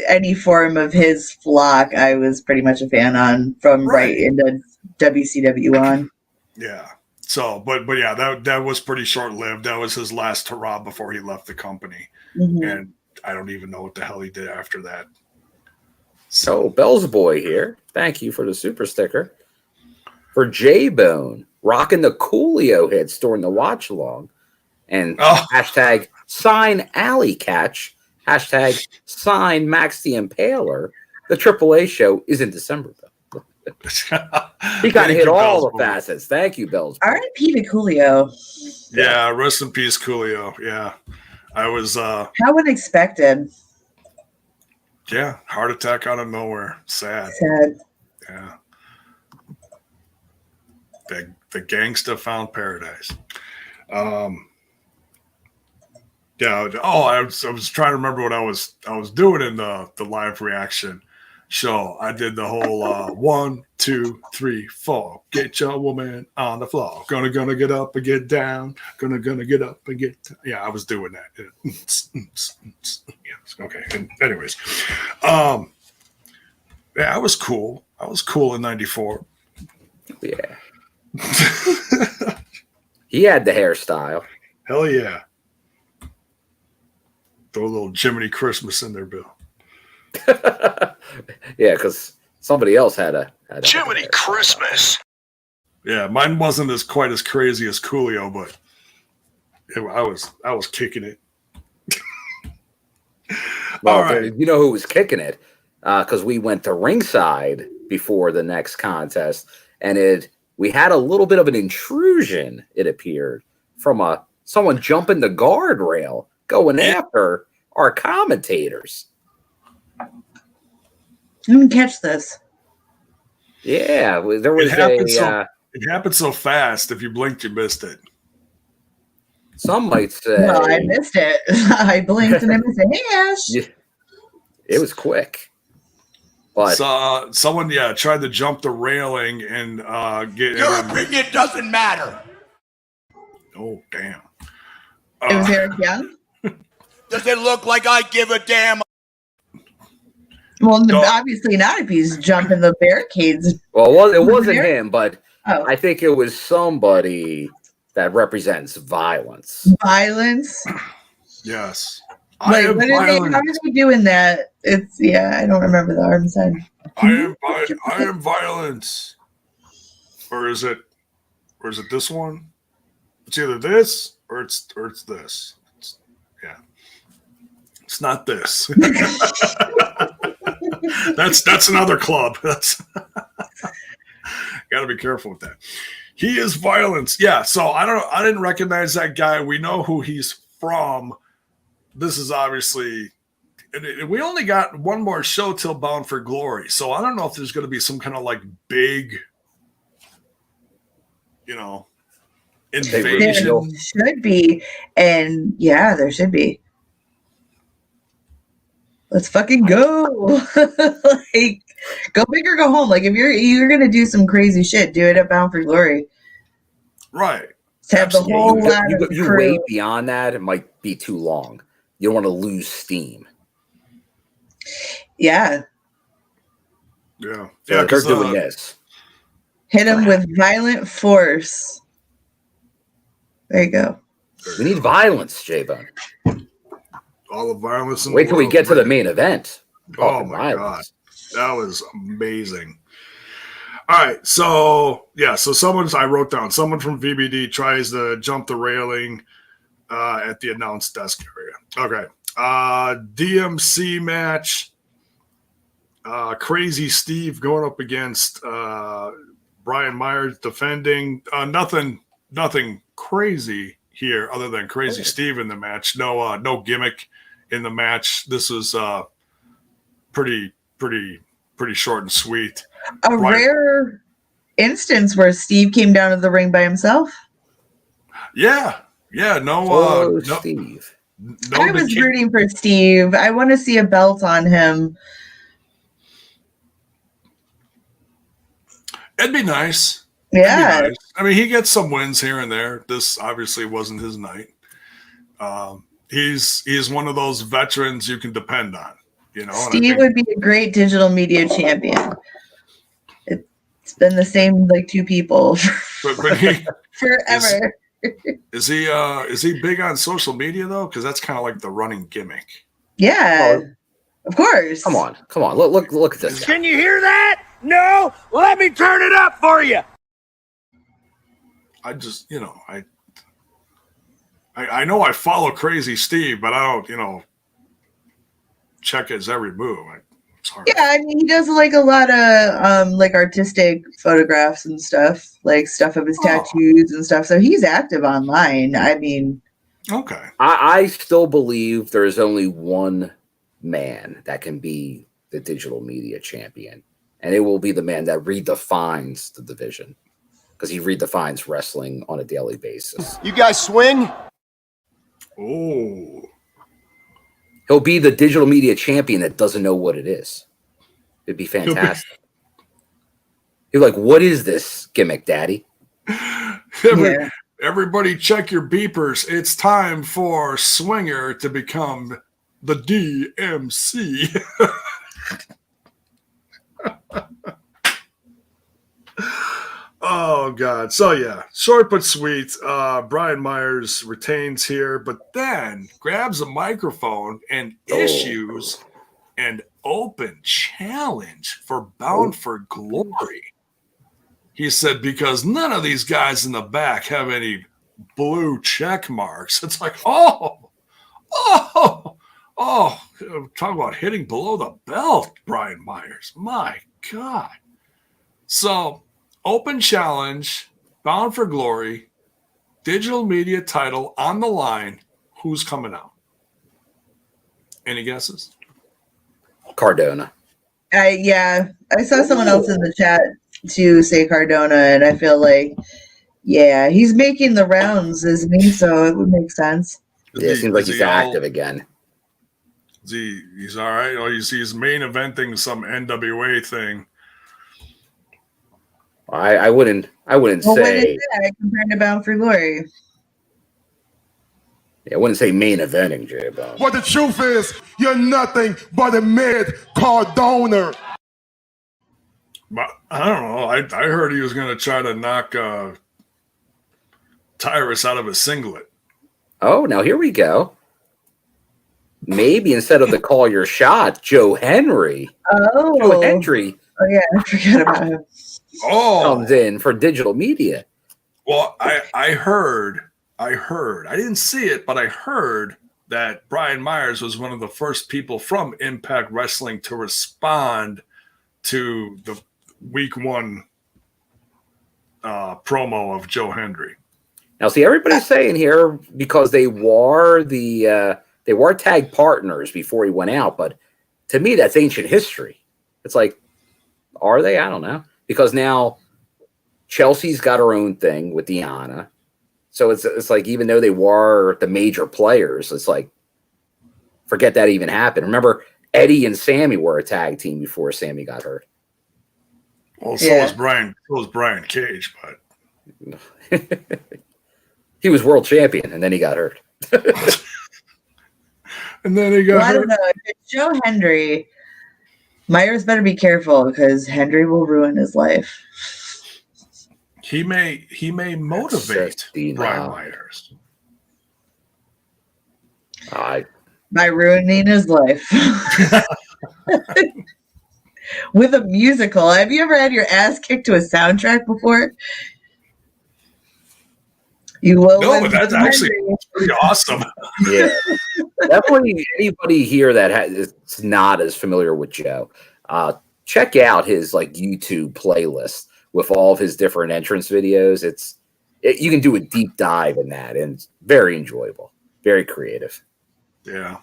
Any form of his flock, I was pretty much a fan on from right into WCW on. Yeah. So, but yeah, that was pretty short lived. That was his last hurrah before he left the company, and I don't even know what the hell he did after that. So, Bell's Boy here. Thank you for the super sticker. For J-Bone, rocking the Coolio hits during the watch along, and hashtag sign Allie Katch, hashtag sign Max the Impaler. The AAA show is in December, though. He got to hit all the facets. Thank you, Bells. R.I.P. to Coolio. Yeah, rest in peace, Coolio. Yeah, I was. How unexpected. Yeah, heart attack out of nowhere. Sad. Yeah. The gangsta found paradise. Yeah. Oh, I was trying to remember what I was doing in the live reaction show. I did the whole 1, 2, 3, 4. Get your woman on the floor. Gonna get up and get down. Gonna get up and get down. Yeah, I was doing that. Yeah, okay. And anyways, yeah, I was cool. I was cool in '94. Yeah. He had the hairstyle. Hell yeah. Throw a little Jiminy Christmas in there, Bill. Yeah, because somebody else had a Jiminy Christmas. Yeah, mine wasn't quite as crazy as Coolio, but I was kicking it. Well, All right. you know who was kicking it? Because we went to ringside before the next contest, and we had a little bit of an intrusion, it appeared, from someone jumping the guardrail, going after our commentators. I didn't catch this. Yeah, there was it happened so fast. If you blinked, you missed it. Some might say. Well, I missed it. I blinked and I missed it. Hey, Ash. Yeah, it was quick. But someone, tried to jump the railing and get. Your opinion doesn't matter. Oh, damn. It was Eric Young? Does it look like I give a damn? Well, obviously not if he's jumping the barricades. Well, it wasn't him, but I think it was somebody that represents violence. Violence? Yes. Wait, how are they doing that? I don't remember the arm sign. I am violence. Or is it this one? It's either this or it's this. It's not this. That's another club. Gotta be careful with that. He is violence. Yeah, so I didn't recognize that guy. We know who he's from. This is obviously, and we only got one more show till Bound for Glory. So I don't know if there's going to be some kind of like big, invasion. There should be. And yeah, there should be. Let's fucking go. Like, go big or go home. Like, if you're going to do some crazy shit, do it at Bound for Glory. Right. To have the whole lot of you crew. wait beyond that, it might be too long. You don't want to lose steam. Yeah. Yeah. So Yeah, they're doing this. Hit him with violent force. There you go. We need violence, J-Bone. All the violence. Wait till we get to the main event. Oh my God. That was amazing. All right. So I wrote down someone from VBD tries to jump the railing at the announce desk area. Okay. DMC match. Crazy Steve going up against Brian Myers defending. Nothing crazy here other than Crazy Steve in the match. No gimmick in the match. This was pretty short and sweet. Rare instance where Steve came down to the ring by himself. Yeah. No, Steve. No, I was rooting for Steve. I want to see a belt on him. It'd be nice. Yeah. Nice. I mean, he gets some wins here and there. This obviously wasn't his night. He's one of those veterans you can depend on. Steve would be a great digital media champion. It's been the same like two people but he, forever. Is he big on social media though? Because that's kind of like the running gimmick. Yeah, of course. Come on. Look at this. Can you hear that? No? Let me turn it up for you. I just, I know I follow Crazy Steve, but I don't, check his every move. It's hard. Yeah, I mean, he does like a lot of like artistic photographs and stuff, like stuff of his tattoos and stuff. So he's active online. I mean, okay. I still believe there is only one man that can be the digital media champion, and it will be the man that redefines the division, because he redefines wrestling on a daily basis. You guys swing? Oh. He'll be the digital media champion that doesn't know what it is. It'd be fantastic. He's like, what is this gimmick, Daddy? Everybody check your beepers. It's time for Swinger to become the DMC. Oh, God. So, yeah, short but sweet. Brian Myers retains here, but then grabs a microphone and issues an open challenge for Bound for Glory. He said, because none of these guys in the back have any blue check marks. It's like, talk about hitting below the belt, Brian Myers. My God. So, open challenge, Bound for Glory, digital media title on the line. Who's coming out? Any guesses? Cardona. I saw someone else in the chat to say Cardona, and I feel like, yeah, he's making the rounds, isn't he? So it would make sense. Yeah, it seems like he's active again. He's all right. Or he's main eventing some NWA thing. I wouldn't say. What is that compared to Bound for Glory? Yeah, I wouldn't say main eventing, J-Bone. But the truth is, you're nothing but a mid-Cardona. But I don't know. I heard he was going to try to knock Taurus out of his singlet. Oh, now here we go. Maybe instead of the call your shot, Joe Hendry. Oh. Joe Hendry. Oh, yeah, I forgot about him. Comes in for digital media. Well, I heard, I didn't see it, but I heard that Brian Myers was one of the first people from Impact Wrestling to respond to the week 1 promo of Joe Hendry. Now, see, everybody's saying here because they were tag partners before he went out, but to me, that's ancient history. It's like, are they? I don't know. Because now Chelsea's got her own thing with Deanna. So it's like, even though they were the major players, it's like, forget that even happened. Remember, Eddie and Sammy were a tag team before Sammy got hurt. Well, so was Brian Cage, but he was world champion, and then he got hurt. And then he got hurt. I don't know. If it's Joe Hendry, Myers better be careful because Hendry will ruin his life. He may motivate Brian Myers. By ruining his life. With a musical. Have you ever had your ass kicked to a soundtrack before? You will. No, but that's actually pretty awesome. Yeah. Definitely anybody here that is not as familiar with Joe, check out his like YouTube playlist with all of his different entrance videos. You can do a deep dive in that, and it's very enjoyable, very creative. Yeah.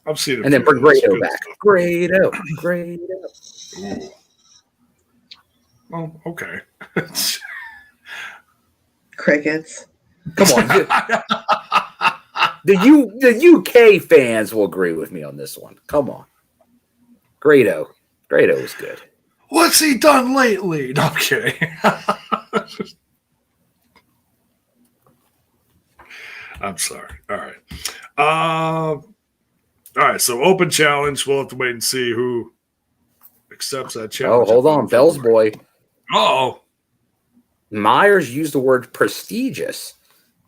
I've seen it. And then bring Grado back. Grado. Ooh. Oh, okay. Crickets. Come on. The UK fans will agree with me on this one. Come on. Grado is good. What's he done lately? No, I'm kidding. I'm sorry. All right. So open challenge. We'll have to wait and see who accepts that challenge. Oh, hold on. Bell's boy. Uh-oh. Myers used the word prestigious,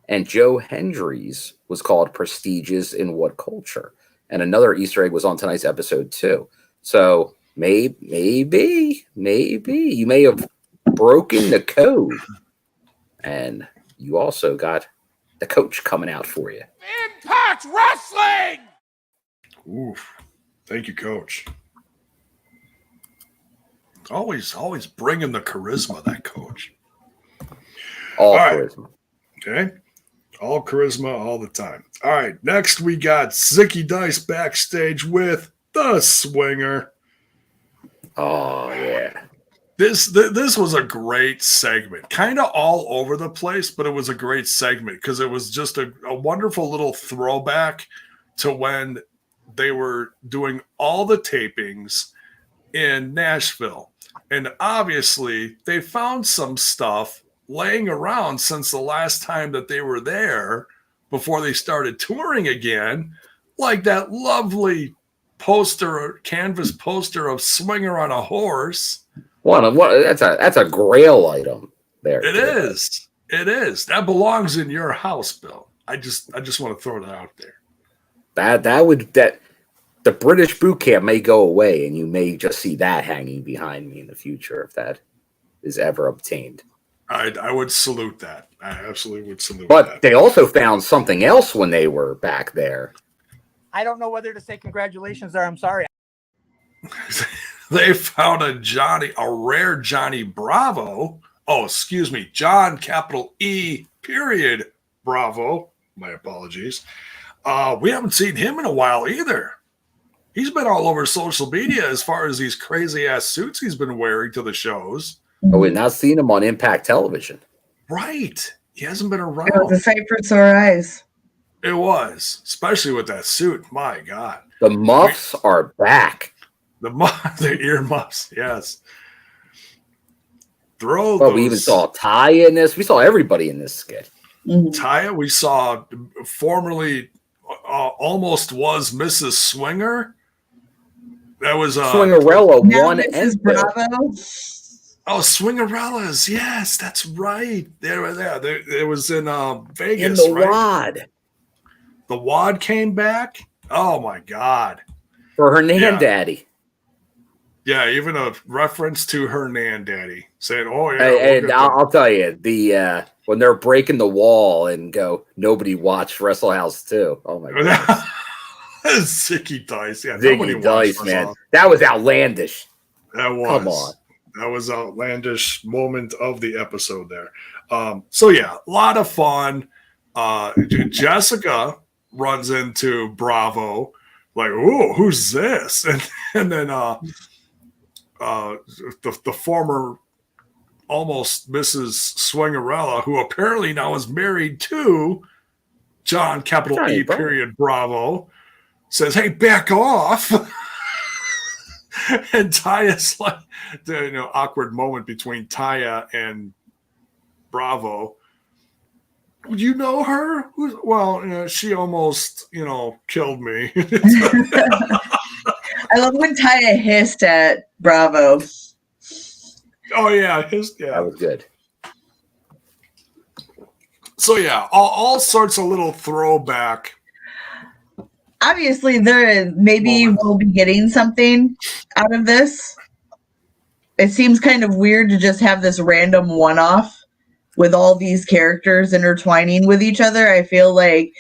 and Joe Hendry's was called prestigious in what culture? And another Easter egg was on tonight's episode too. So maybe you may have broken the code, and you also got the coach coming out for you. Impact Wrestling! Oof. Thank you, Coach. Always bringing the charisma, that coach. All charisma. Okay. All charisma all the time. All right. Next, we got Zicky Dice backstage with the Swinger. Oh, yeah. This was a great segment. Kind of all over the place, but it was a great segment because it was just a wonderful little throwback to when they were doing all the tapings in Nashville. And obviously, they found some stuff laying around since the last time that they were there before they started touring again, like that lovely canvas poster of Swinger on a horse. That's a grail item there. It is. That belongs in your house, Bill. I just want to throw that out there. The British boot camp may go away, and you may just see that hanging behind me in the future if that is ever obtained. I would salute that. I absolutely would salute But that. they also found something else when they were back there. I don't know whether to say congratulations or I'm sorry. They found a rare Johnny Bravo. Oh, excuse me, John capital E period Bravo. My apologies. We haven't seen him in a while either. He's been all over social media as far as these crazy ass suits he's been wearing to the shows. Oh, we've not seen him on Impact Television. Right. He hasn't been around. It was a sight for sore eyes. It was, especially with that suit. My God. The muffs are back. The ear muffs, yes. Throw Oh, we even saw Ty in this. We saw everybody in this skit. Taya, we saw formerly almost was Mrs. Swinger. That was Swingerella Now one Mrs. and Bravo. Oh, Swingerellas. Yes, that's right. They were there. It was in Vegas, in the right? WAD The WAD came back. Oh my God. for her nan Yeah. daddy. Yeah, even a reference to her nan daddy saying, "Oh yeah." And I'll tell you, the when they're breaking the wall and go, nobody watched Wrestle House 2. Oh my God. Zicky Dice. Yeah, nobody Ziggy watched Dice, man. Wrestle. That was outlandish. That was. Come on. That was an outlandish moment of the episode there. So yeah, a lot of fun. Jessica runs into Bravo, like, "Ooh, who's this?" And then the former almost Mrs. Swingerella, who apparently now is married to John capital Johnny E Bravo. period Bravo, says, "Hey, back off." And Taya's like, the awkward moment between Taya and Bravo. You know her? Well, she almost, killed me. I love when Taya hissed at Bravo. Oh yeah, That was good. So yeah, all sorts of little throwback. Obviously, maybe we'll be getting something out of this. It seems kind of weird to just have this random one-off with all these characters intertwining with each other. I feel like,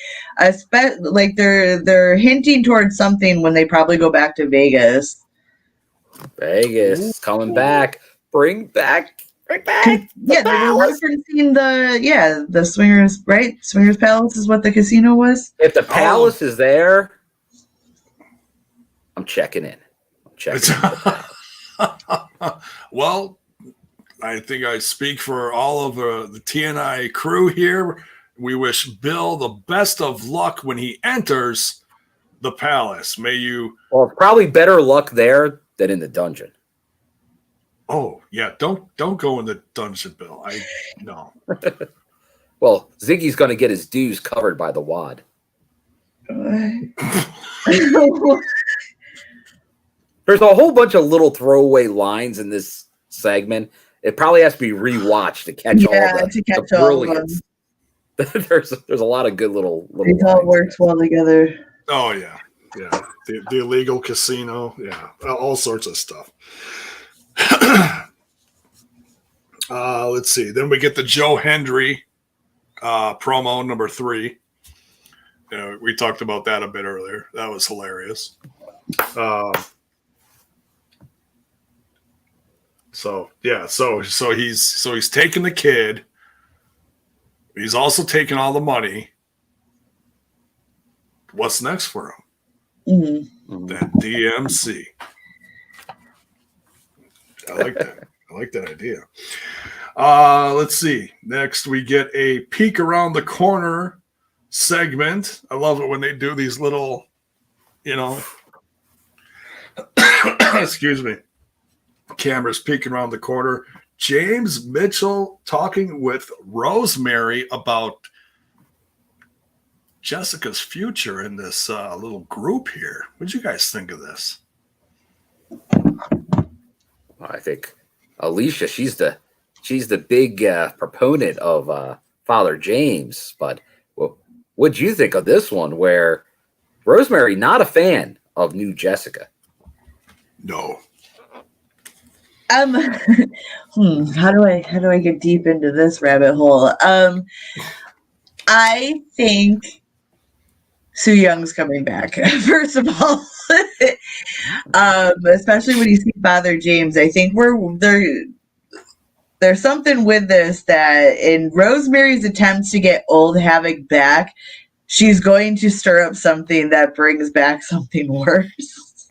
they're hinting towards something when they probably go back to Vegas. Vegas coming back. Bring back. Yeah, they were referencing the Swingers, right? Swingers Palace is what the casino was. If the palace is there, I'm checking in. Well, I think I speak for all of the TNI crew here. We wish Bill the best of luck when he enters the palace. May you. Well, probably better luck there than in the dungeon. Oh yeah, don't go in the dungeon, Bill. No. Well, Ziggy's going to get his dues covered by the WAD. There's a whole bunch of little throwaway lines in this segment. It probably has to be rewatched to catch all the brilliance. There's a lot of good little it all works well together. Oh yeah. The illegal casino. Yeah, all sorts of stuff. Let's see. Then we get the Joe Hendry promo number 3. We talked about that a bit earlier. That was hilarious. So he's taking the kid. He's also taking all the money. What's next for him? Mm-hmm. That DMC. I like that. I like that idea. Let's see. Next, we get a peek around the corner segment. I love it when they do these little, excuse me, cameras peeking around the corner. James Mitchell talking with Rosemary about Jessica's future in this little group here. What'd you guys think of this? I think Alicia, she's the big proponent of Father James. But what'd you think of this one where Rosemary not a fan of new Jessica? No. How do I get deep into this rabbit hole? I think Soo Young's coming back. First of all, especially when you see Father James, I think there's something with this that in Rosemary's attempts to get Old Havoc back, she's going to stir up something that brings back something worse.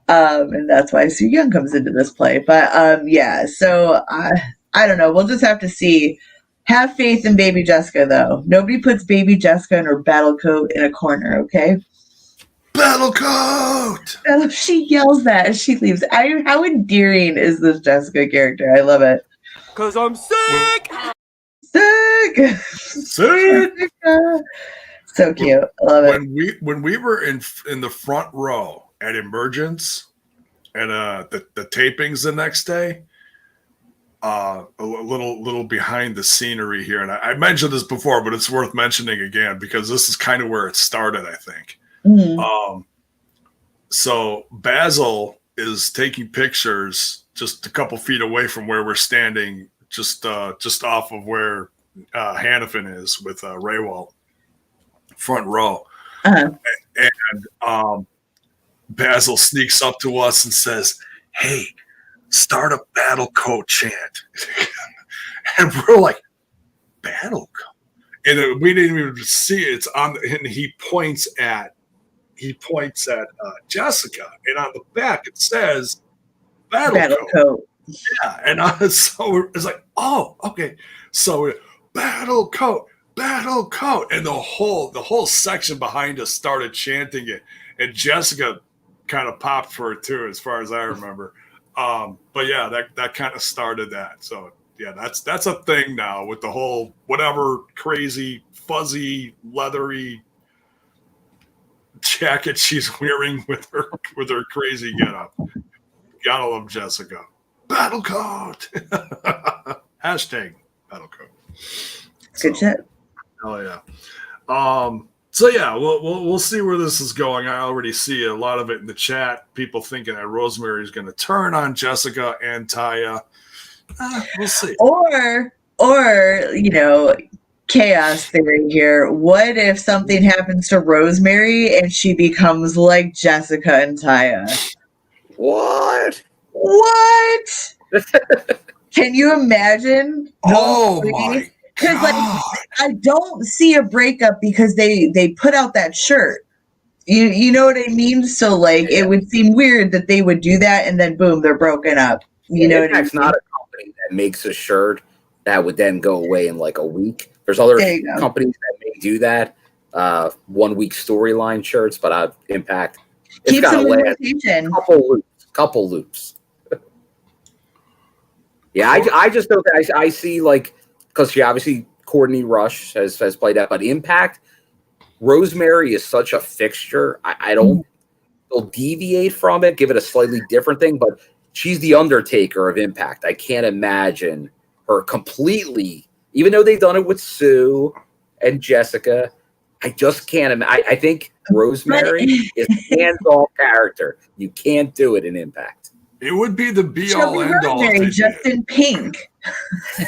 And that's why Soo Young comes into this play. But yeah, so I don't know. We'll just have to see. Have faith in Baby Jessica, though. Nobody puts Baby Jessica in her battle coat in a corner, okay? Battle coat! She yells that as she leaves. How endearing is this Jessica character? I love it. Because I'm sick! Sick! Sick! So cute. I love it. When we were in the front row at Emergence and the tapings the next day, a little behind the scenery here, and I mentioned this before, but it's worth mentioning again because this is kind of where it started, I think. Mm-hmm. So Basil is taking pictures just a couple feet away from where we're standing, just off of where Hannafin is with Raywalt, front row. Uh-huh. And Basil sneaks up to us and says, "Hey, start a battle coat chant." And we're like, battle coat? And we didn't even see it. It's on, and he points at Jessica, and on the back it says battle coat. Yeah, and so it's like, oh, okay. So battle coat, and the whole section behind us started chanting it, and Jessica kind of popped for it too, as far as I remember. But yeah, that kind of started that. So yeah, that's a thing now with the whole whatever crazy fuzzy leathery jacket she's wearing with her crazy getup. Gotta love Jessica. Battle coat. Hashtag battle coat. Good shit. Oh yeah. So yeah, we'll see where this is going. I already see a lot of it in the chat. People thinking that Rosemary is going to turn on Jessica and Taya. We'll see. Or chaos theory here. What if something happens to Rosemary and she becomes like Jessica and Taya? What? Can you imagine? Oh my! Because I don't see a breakup because they put out that shirt. You know what I mean? So it would seem weird that they would do that and then boom, they're broken up. You know what I mean? It's not a company that makes a shirt that would then go away in like a week. There's other companies that may do that, 1 week storyline shirts, but Impact it's got to last couple loops. Yeah, I just don't. I see because she obviously Courtney Rush has played that, but Impact Rosemary is such a fixture. I don't. They'll deviate from it, give it a slightly different thing, but she's the Undertaker of Impact. I can't imagine her completely, even though they've done it with Sue and Jessica. I just can't. I think Rosemary is a hands-off character. You can't do it in Impact. It would be the be-all, end-all. Rosemary just in pink,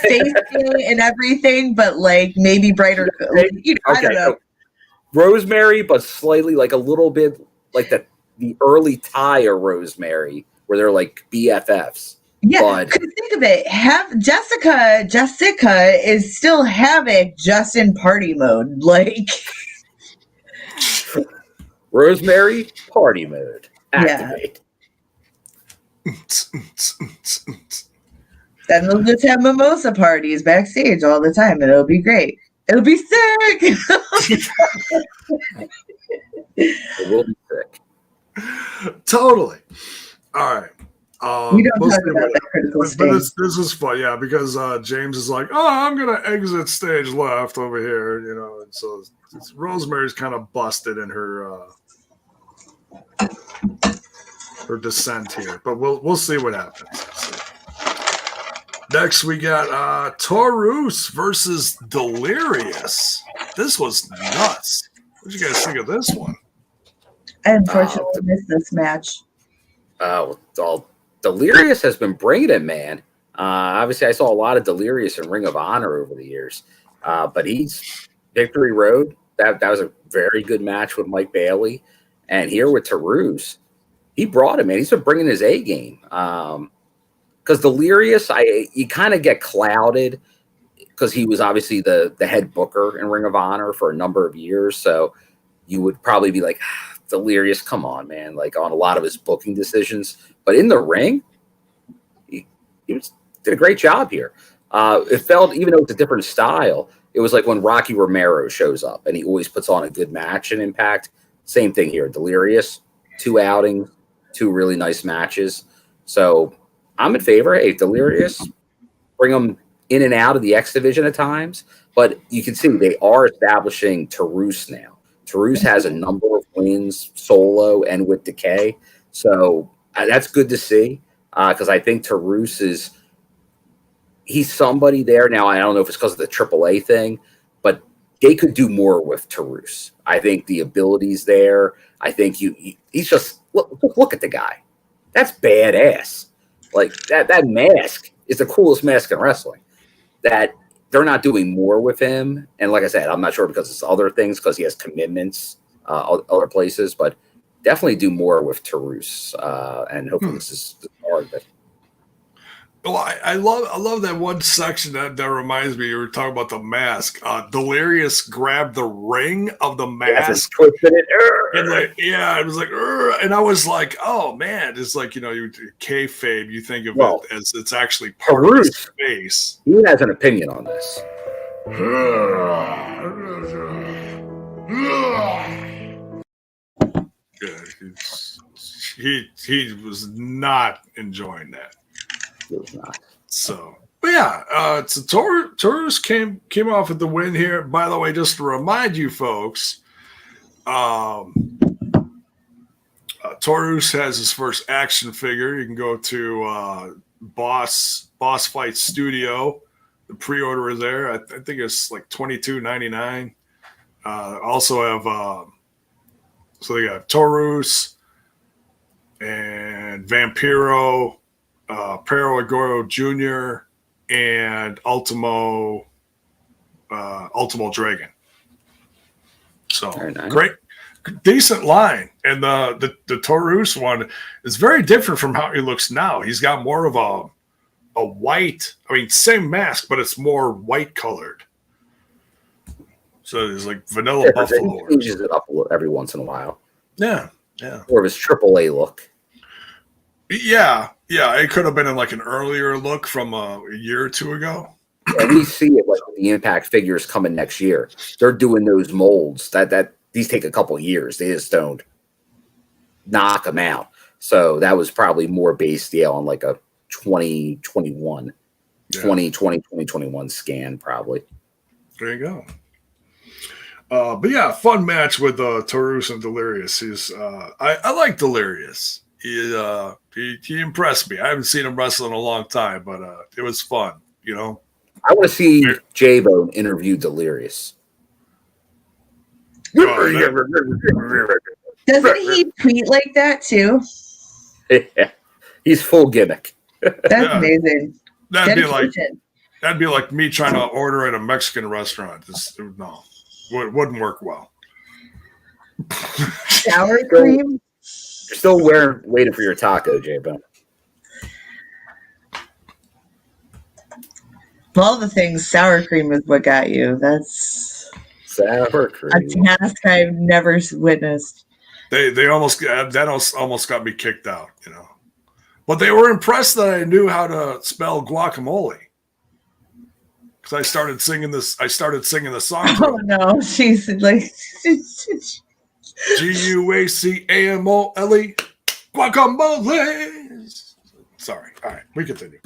face and everything, but maybe brighter. I don't know. Rosemary, but slightly a little bit like the early Taya Rosemary, where they're like BFFs. Yeah, because think of it. Jessica is still Havoc, just in party mode. Rosemary, party mode. Activate. Then they'll just have mimosa parties backstage all the time, and it'll be great. It'll be sick. It will be sick. Totally. All right. We don't talk about that critical stage. This is fun, yeah, because James is like, "Oh, I'm gonna exit stage left over here," and so Rosemary's kind of busted in her descent here, but we'll see what happens. Next, we got Taurus versus Delirious. This was nuts. What did you guys think of this one? I unfortunately missed this match. I'll Delirious has been bringing it, man. Obviously, I saw a lot of Delirious in Ring of Honor over the years, but he's Victory Road. That was a very good match with Mike Bailey, and here with Taurus, he brought him, man. He's been bringing his A game. Because Delirious, you kind of get clouded because he was obviously the head booker in Ring of Honor for a number of years, so you would probably be like, Delirious, come on, man, like on a lot of his booking decisions. But in the ring, he did a great job here. It felt, even though it's a different style, it was like when Rocky Romero shows up and he always puts on a good match in Impact. Same thing here. Delirious, 2 outings, 2 really nice matches. So I'm in favor. Hey, Delirious, bring them in and out of the X division at times. But you can see they are establishing Taurus now. Taurus has a number of wins solo and with Decay. So that's good to see because I think Taurus he's somebody there now. I don't know if it's because of the AAA thing, but they could do more with Taurus. I think the ability's there. I think he's just look at the guy. That's badass. Like that mask is the coolest mask in wrestling. That they're not doing more with him. And like I said, I'm not sure because it's other things, because he has commitments other places, but definitely do more with Taurus. And hopefully this is part of it. Well, I love that one section that reminds me. You were talking about the mask. Delirious grabbed the ring of the mask, twisted it, and it was like, and I was like, oh man, it's like, you kayfabe. You think of it as it's actually part of his face. He has an opinion on this. Good. He was not enjoying that. So, but yeah, so Taurus came off with the win here. By the way, just to remind you folks, Taurus has his first action figure. You can go to Boss Fight Studio. The pre-order is there. I think it's like $22.99. Also have so they got Taurus and Vampiro, Pero Aguero Jr. and Ultimo Dragon. So nice. Great, decent line. And the Taurus one is very different from how he looks now. He's got more of a white, same mask, but it's more white colored. So it's like vanilla buffalo. He changes it up every once in a while. Yeah. Or of his AAA look. Yeah, it could have been in like an earlier look from a year or two ago. And we see it like the Impact figures coming next year. They're doing those molds that these take a couple of years. They just don't knock them out. So that was probably more based on like a 2021, 2021 scan probably. There you go. But yeah, fun match with Taurus and Delirious. I like Delirious. He impressed me. I haven't seen him wrestle in a long time, but it was fun, I want to see J-Bone interview Delirious. Doesn't he tweet like that too? Yeah. He's full gimmick. That's amazing. That'd be like me trying to order at a Mexican restaurant. No, it wouldn't work well. Sour cream? You're still waiting for your taco, J-Bone. Of all the things, sour cream is what got you. That's sour cream. A task I've never witnessed. They almost got me kicked out, But they were impressed that I knew how to spell guacamole. Because I started singing the song. Oh no, she's like Guacamole, guacamole. Sorry. All right, we continue.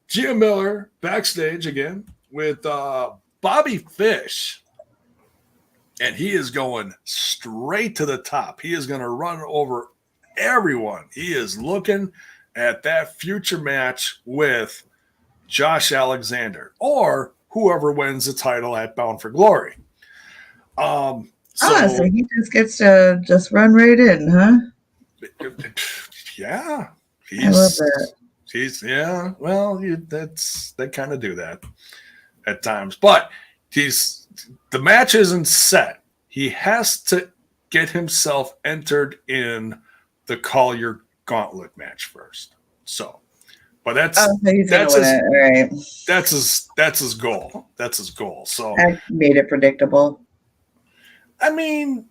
Gia Miller backstage again with Bobby Fish, and he is going straight to the top. He is going to run over everyone. He is looking at that future match with Josh Alexander or whoever wins the title at Bound for Glory. So he just gets to just run right in, huh? Yeah. I love that. They kind of do that at times, but the match isn't set. He has to get himself entered in the Call Your Gauntlet match first. So, but that's So he's gonna win it. All right. That's his goal. That's his goal. So I made it predictable. I mean,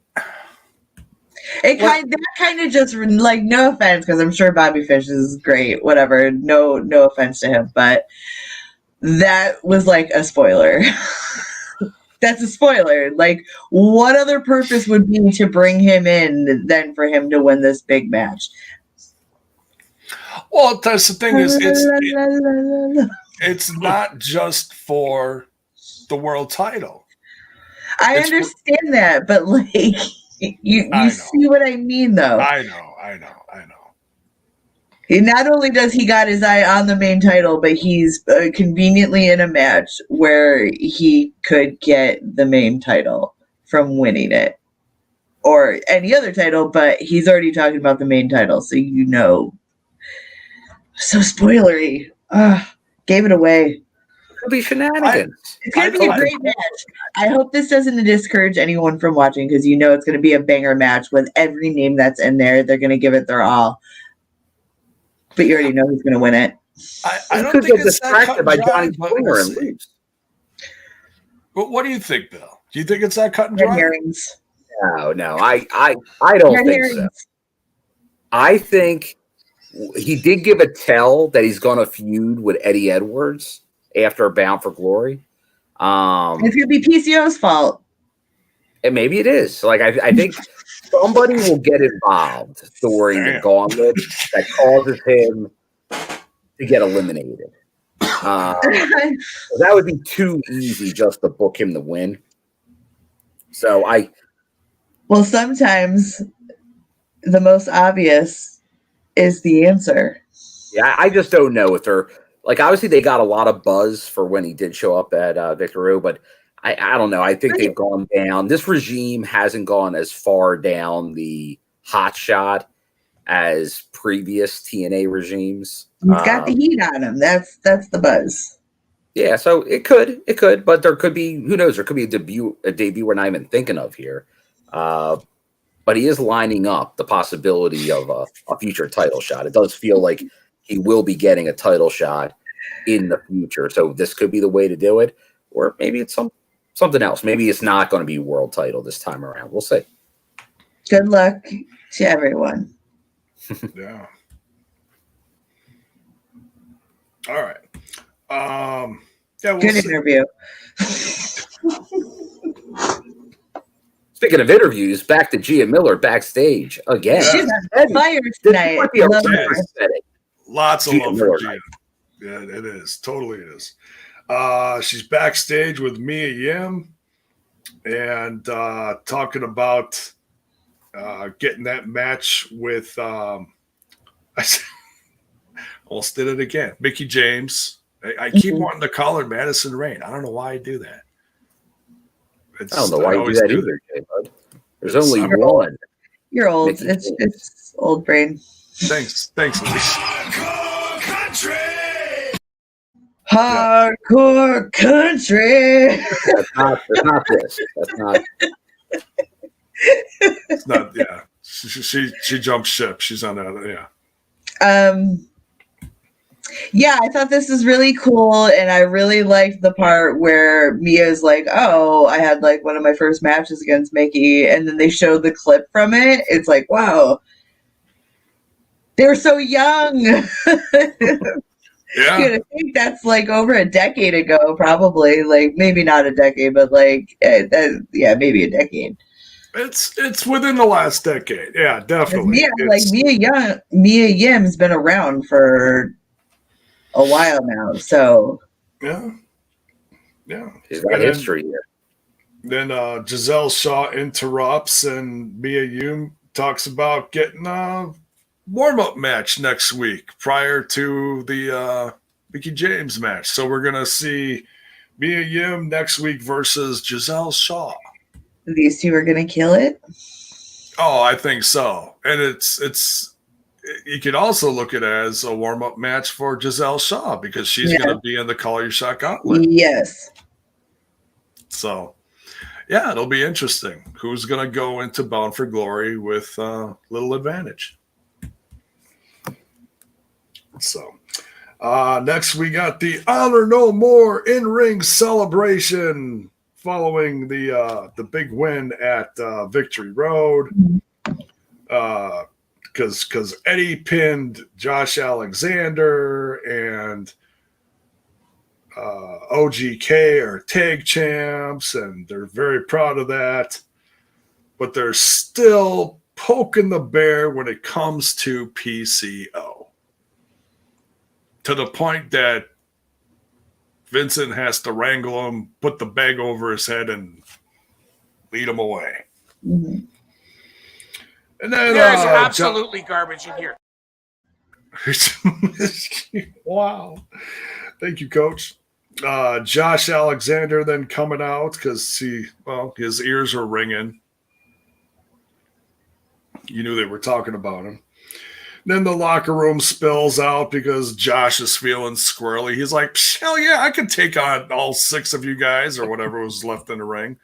that kind of just like, no offense, because I'm sure Bobby Fish is great. Whatever. No offense to him, but that was like a spoiler. That's a spoiler. Like, what other purpose would be to bring him in than for him to win this big match? Well, that's the thing is, it's not just for the world title. I understand that, but like, you see what I mean, though. I know. Not only does he got his eye on the main title, but he's conveniently in a match where he could get the main title from winning it, or any other title, but he's already talking about the main title, so so spoilery. Gave it away. It'll be shenanigans. It's going to be a great match. I hope this doesn't discourage anyone from watching, because it's going to be a banger match with every name that's in there. They're going to give it their all. But you already know who's going to win it. I don't think it's distracted by Johnny Springer and lose. But what do you think, Bill? Do you think it's that cut and dry? Herrings. No. I don't think so. I think he did give a tell that he's going to feud with Eddie Edwards after Bound for Glory. It's going to be PCO's fault. And maybe it is. Like, I think somebody will get involved during the gauntlet that causes him to get eliminated. That would be too easy just to book him to win. So Well, sometimes the most obvious is the answer. Yeah, I just don't know if they're like, obviously they got a lot of buzz for when he did show up at Victory, but I don't know. I think they've gone down. This regime hasn't gone as far down the hot shot as previous TNA regimes. He's got the heat on him. That's the buzz. Yeah, so it could, but there could be, who knows? There could be a debut we're not even thinking of here. But he is lining up the possibility of a future title shot. It does feel like he will be getting a title shot in the future. So this could be the way to do it, or maybe it's something else. Maybe it's not going to be world title this time around. We'll see. Good luck to everyone. Yeah. All right. We'll Good interview. Speaking of interviews, back to Gia Miller backstage again. She's on fire tonight. Lots of love for Gia. Yeah, it is. Totally is. She's backstage with Mia Yim and talking about getting that match with I almost did it again. Mickie James. I keep wanting to call her Madison Rayne. I don't know why I do that. I don't know why you do that either, Jay-Bud. There's only one. You're old. It's old brain. Thanks, Elise. Hardcore country. That's not this. That's not. It's not. Yeah, she jumped ship. She's on that. Yeah. Yeah, I thought this was really cool, and I really liked the part where Mia's like, "Oh, I had like one of my first matches against Mickie," and then they showed the clip from it. It's like, wow, they were so young. Yeah, I think that's like over a decade ago, probably. Like maybe not a decade, but like maybe a decade. It's within the last decade. Yeah, definitely. Mia Yim's been around for a while now, so yeah, she's got history here. Then Giselle Shaw interrupts, and Mia Yim talks about getting a warm-up match next week prior to the Mickie James match. So we're gonna see Mia Yim next week versus Giselle Shaw. These two are gonna kill it. Oh, I think so, and it's you could also look at it as a warm-up match for Giselle Shaw because she's going to be in the Call Your Shot Gauntlet. Yes. So, yeah, it'll be interesting. Who's going to go into Bound for Glory with little advantage? So, next we got the Honor No More in-ring celebration following the big win at Victory Road. Because Eddie pinned Josh Alexander and OGK are tag champs, and they're very proud of that. But they're still poking the bear when it comes to PCO. To the point that Vincent has to wrangle him, put the bag over his head, and lead him away. Mm-hmm. And then, There is absolutely garbage in here. Wow. Thank you, Coach. Josh Alexander then coming out because his ears are ringing. You knew they were talking about him. Then the locker room spills out because Josh is feeling squirrely. He's like, hell yeah, I could take on all 6 of you guys or whatever was left in the ring.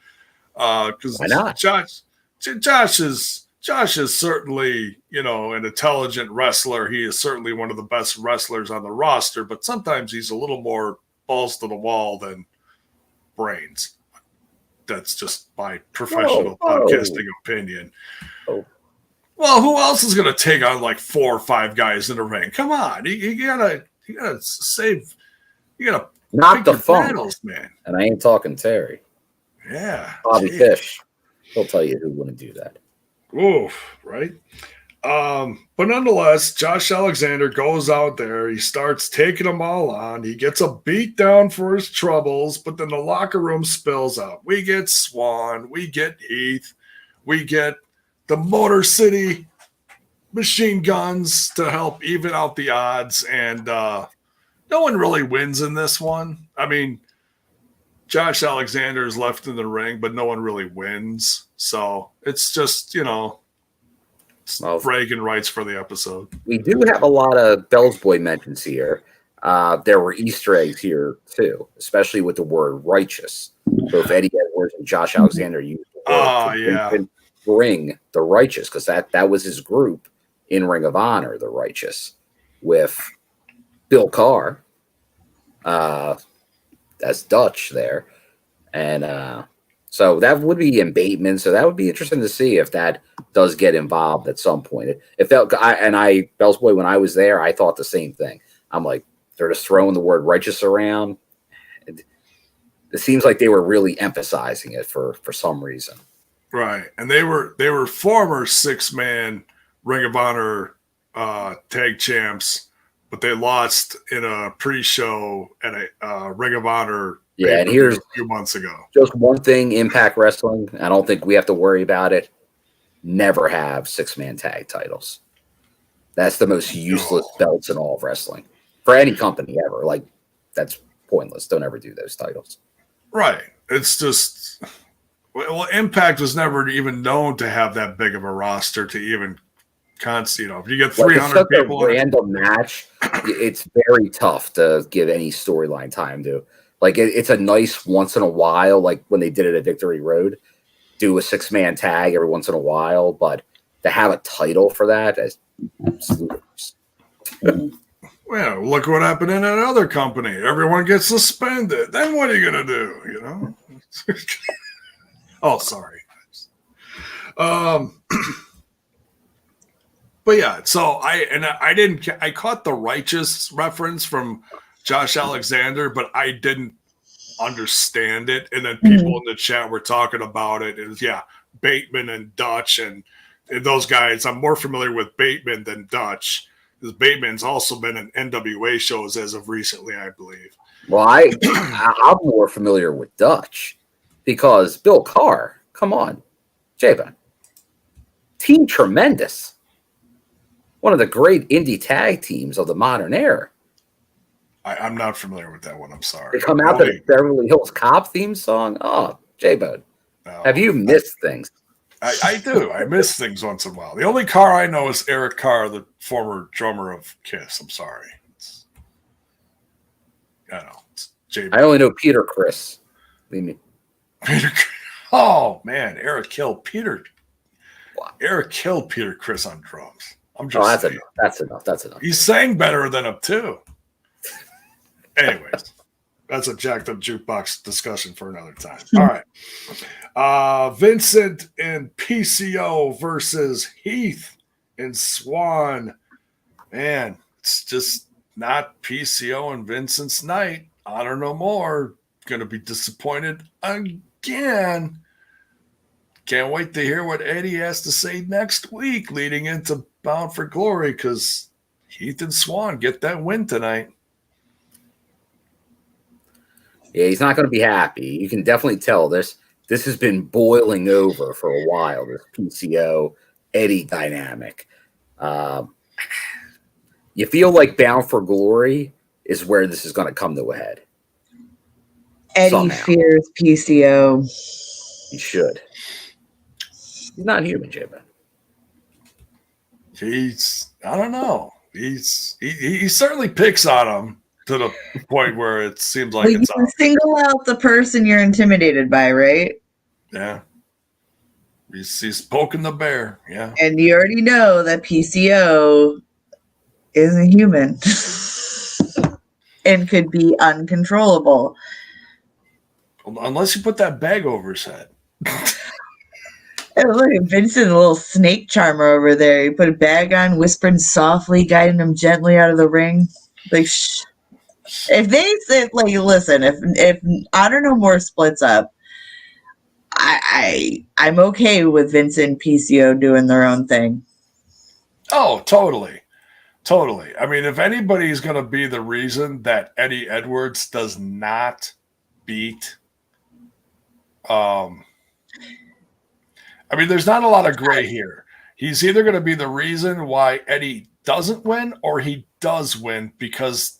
Because why not? Josh is certainly, an intelligent wrestler. He is certainly one of the best wrestlers on the roster, but sometimes he's a little more balls to the wall than brains. That's just my professional podcasting opinion. Oh. Well, who else is going to take on like 4 or 5 guys in the ring? Come on, you gotta save. You gotta knock the funk, battles, man. And I ain't talking Terry. Yeah, Bobby Fish. He'll tell you who wouldn't do that. Oof, right? But nonetheless, Josh Alexander goes out there. He starts taking them all on. He gets a beat down for his troubles, but then the locker room spills out. We get Swann. We get Heath. We get the Motor City machine guns to help even out the odds. And no one really wins in this one. I mean, Josh Alexander is left in the ring, but no one really wins. So it's just, bragging rights for the episode. We do have a lot of Bell's Boy mentions here. There were Easter eggs here, too, especially with the word righteous. Both Eddie Edwards and Josh Alexander used the word to bring the righteous, because that was his group in Ring of Honor, the Righteous, with Bill Carr as Dutch there. And so that would be in Bateman. So that would be interesting to see if that does get involved at some point. It felt, Bell's Boy, when I was there, I thought the same thing. I'm like, they're just throwing the word righteous around. It seems like they were really emphasizing it for some reason. Right. And they were former 6-man Ring of Honor tag champs, but they lost in a pre-show at a Ring of Honor and here's a few months ago. Just one thing, Impact Wrestling, I don't think we have to worry about it. Never have 6-man tag titles. That's the most useless belts in all of wrestling. For any company ever. Like, that's pointless. Don't ever do those titles. Right. It's just, well, Impact was never even known to have that big of a roster to even if you get 300 people in a random match, it's very tough to give any storyline time to. Like, it's a nice once in a while, like when they did it at Victory Road, do a 6-man tag every once in a while, but to have a title for that is ludicrous. Well, look what happened in another company. Everyone gets suspended. Then what are you going to do, Oh, sorry. But yeah, so I caught the righteous reference from Josh Alexander, but I didn't understand it. And then people in the chat were talking about it. It was, Bateman and Dutch and those guys. I'm more familiar with Bateman than Dutch, because Bateman's also been in NWA shows as of recently, I believe. Well, I'm more familiar with Dutch because Bill Carr, come on, J-Bone. Team Tremendous. One of the great indie tag teams of the modern era. I'm not familiar with that one. I'm sorry. They come out the Beverly Hills Cop theme song. Oh, J-Bone. No, have you missed things? I do. I miss things once in a while. The only Carr I know is Eric Carr, the former drummer of Kiss. I'm sorry. I know. It's J-Bone. I only know Peter Chris. Leave me. Peter. Oh man, Eric killed Peter. Wow. Eric killed Peter Chris on drums. I'm just saying. That's enough. He sang better than him too. Anyways, that's a jacked up jukebox discussion for another time. All right. Vincent and Pco versus Heath and Swan. Man, it's just not Pco and Vincent's night. Honor no more. Gonna be disappointed again. Can't wait to hear what Eddie has to say next week leading into Bound for Glory, because Heath and Swan get that win tonight. Yeah, he's not going to be happy. You can definitely tell this has been boiling over for a while, this PCO Eddie dynamic. You feel like Bound for Glory is where this is going to come to a head. Eddie somehow. Fears PCO. He should. He's not human, J-Man. I don't know. He certainly picks on him to the point where it seems like you can single out the person you're intimidated by, right? Yeah. He's poking the bear. Yeah. And you already know that PCO isn't human and could be uncontrollable. Unless you put that bag over his head. Oh, look at Vincent, a little snake charmer over there. He put a bag on, whispering softly, guiding him gently out of the ring. Like, shh. If they said, like, listen, if Honor No More splits up, I'm okay with Vincent and PCO doing their own thing. Oh, totally. Totally. I mean, if anybody's going to be the reason that Eddie Edwards does not beat, I mean, there's not a lot of gray here. He's either going to be the reason why Eddie doesn't win or he does win, because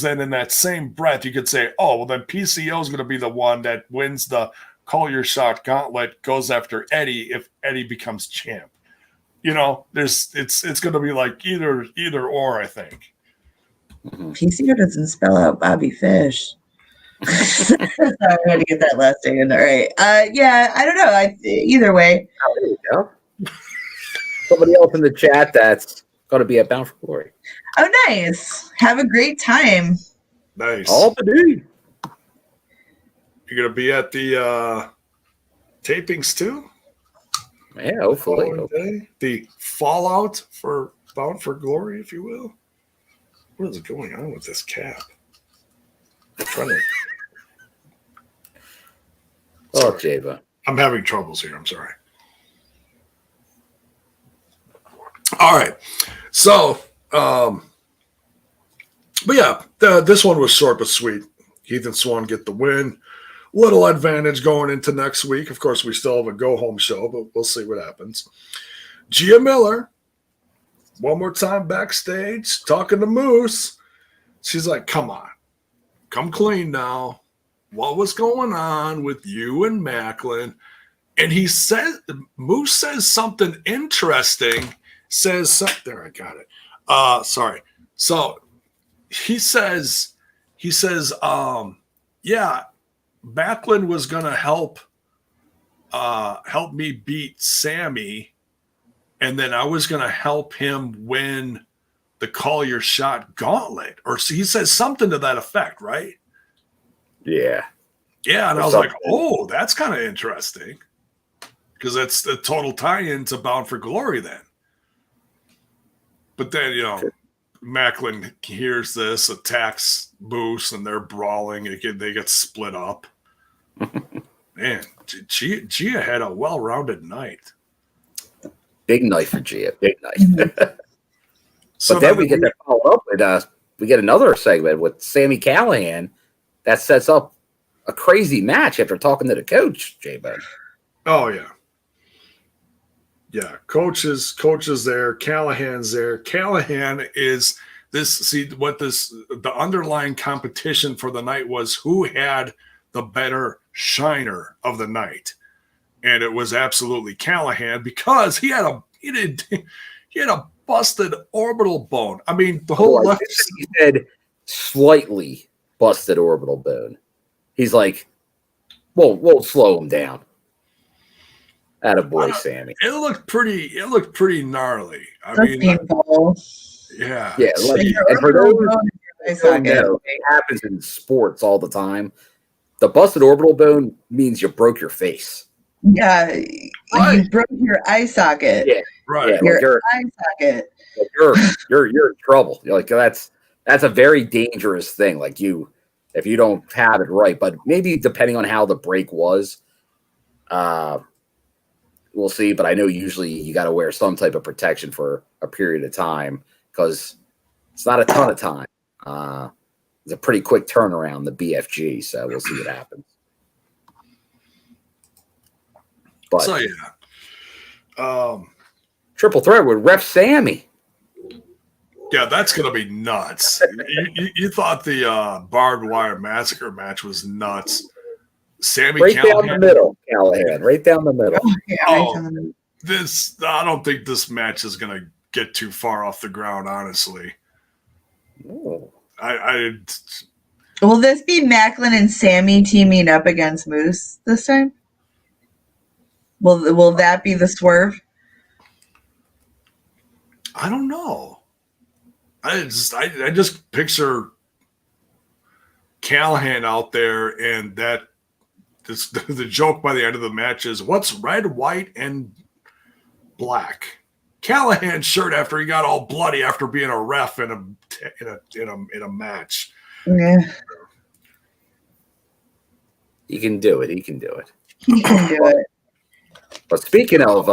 then in that same breath, you could say, oh, well, then PCO is going to be the one that wins the Call Your Shot gauntlet, goes after Eddie if Eddie becomes champ. You know, it's going to be like either or, I think. PCO doesn't spell out Bobby Fish. Sorry, I had to get that last thing in there. Right. Yeah, I don't know. Either way. Oh, there you go. Somebody else in the chat that's going to be at Bound for Glory. Oh, nice. Have a great time. Nice. All the dude. You're going to be at the tapings too? Yeah, hopefully. The fallout for Bound for Glory, if you will. What is going on with this cap? I'm trying to... Oh, Java. I'm having troubles here. I'm sorry. All right. So, but yeah, this one was short but sweet. Heath and Swan get the win. Little advantage going into next week. Of course, we still have a go-home show, but we'll see what happens. Gia Miller, one more time backstage, talking to Moose. She's like, come on. Come clean now. What was going on with you and Macklin? And Moose says something interesting. There, I got it. Sorry. So he says, yeah, Macklin was going to help me beat Sammy, and then I was going to help him win the Call Your Shot gauntlet. Or he says something to that effect, right? Yeah. Yeah, and I was like, oh, that's kind of interesting, because that's the total tie-in to Bound for Glory then. But then, Macklin hears this, attacks Moose, and they're brawling. They get split up. Man, Gia had a well-rounded night. Big night for Gia. Big night. But then we get to follow up with we get another segment with Sami Callihan that sets up a crazy match after talking to the coach, J-Bud. Oh, yeah. Yeah, coach is there. Callahan's there. Callahan is the underlying competition for the night was who had the better shiner of the night. and it was absolutely Callahan because he had a busted orbital bone. I mean, the whole left. He said slightly busted orbital bone. He's like, we'll slow him down. Attaboy, Sammy. It looked pretty gnarly. That's painful. Yeah. Yeah, like, and for those who know, it happens in sports all the time. The busted orbital bone means you broke your face. Yeah, you broke your eye socket. Yeah, right. Yeah, your eye socket. You're in trouble. Like that's a very dangerous thing. Like if you don't have it right, but maybe depending on how the break was, we'll see. But I know usually you got to wear some type of protection for a period of time because it's not a ton of time. It's a pretty quick turnaround, the BFG. So we'll see what happens. But so yeah, triple threat with Ref Sammy. Yeah, that's gonna be nuts. you thought the barbed wire massacre match was nuts. Sammy right Callahan, down the middle, Callahan, right down the middle. I don't think this match is gonna get too far off the ground, honestly. Ooh. Will this be Macklin and Sammy teaming up against Moose this time? Will that be the swerve? I don't know. I just picture Callahan out there, and the joke by the end of the match is what's red, white, and black. Callahan's shirt after he got all bloody after being a ref in a match. Yeah, He can do it. He can do it. he can do it. But speaking of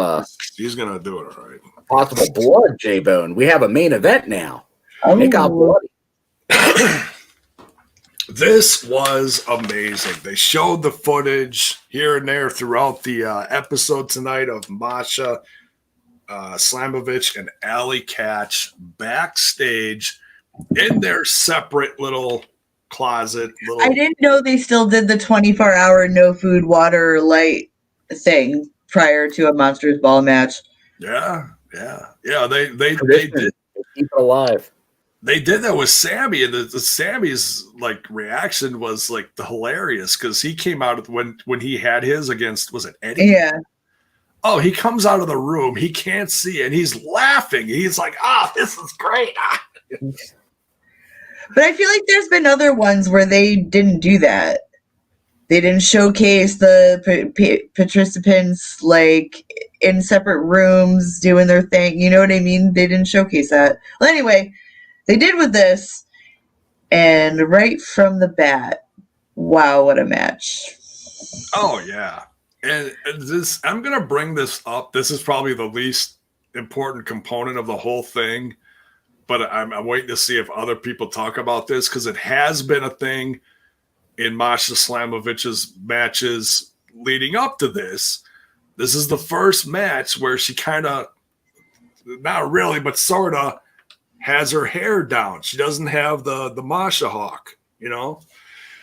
he's gonna do it all right. Possible blood, J-Bone, we have a main event now. It got bloody. This was amazing. They showed the footage here and there throughout the episode tonight of Masha Slamovich and Allie Katch backstage in their separate little closet. I didn't know they still did the 24-hour no food, water, light thing prior to a Monsters Ball match. Yeah. They did. Keep it alive. They did that with Sammy, and the Sammy's like reaction was like hilarious because he came out when he had his against, was it Eddie? Yeah. Oh, he comes out of the room, he can't see, and he's laughing. He's like, this is great. But I feel like there's been other ones where they didn't do that. They didn't showcase the participants like in separate rooms doing their thing. You know what I mean? They didn't showcase that. Well, anyway, they did with this, and right from the bat, wow, what a match. Oh, yeah. And this, I'm going to bring this up. This is probably the least important component of the whole thing, but I'm waiting to see if other people talk about this because it has been a thing in Masha Slamovich's matches leading up to this. This is the first match where she kind of, not really, but sort of, has her hair down. She doesn't have the Masha hawk, you know?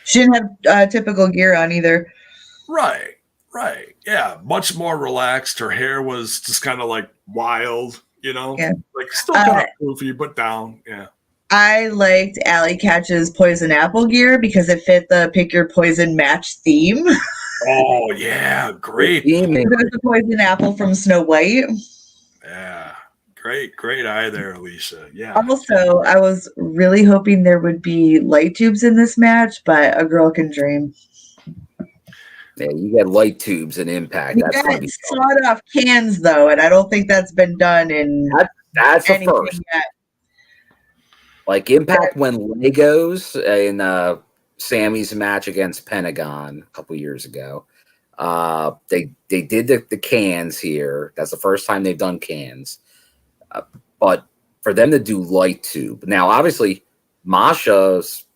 She didn't have typical gear on either. Right. Yeah, much more relaxed. Her hair was just kind of like wild, you know? Yeah. Like still kind of goofy, but down, yeah. I liked Allie Katch's poison apple gear because it fit the pick your poison match theme. Oh, yeah, great. There's the poison apple from Snow White. Yeah. Great eye there, Alicia. Yeah. Also, I was really hoping there would be light tubes in this match, but a girl can dream. Yeah, you got light tubes and Impact. We That's got sawed-off cans, though, and I don't think that's been done in that's the anything first. yet. Like Impact when Legos in Sammy's match against Pentagon a couple years ago. They did the cans here. That's the first time they've done cans. But for them to do light tube. Now, obviously, Masha's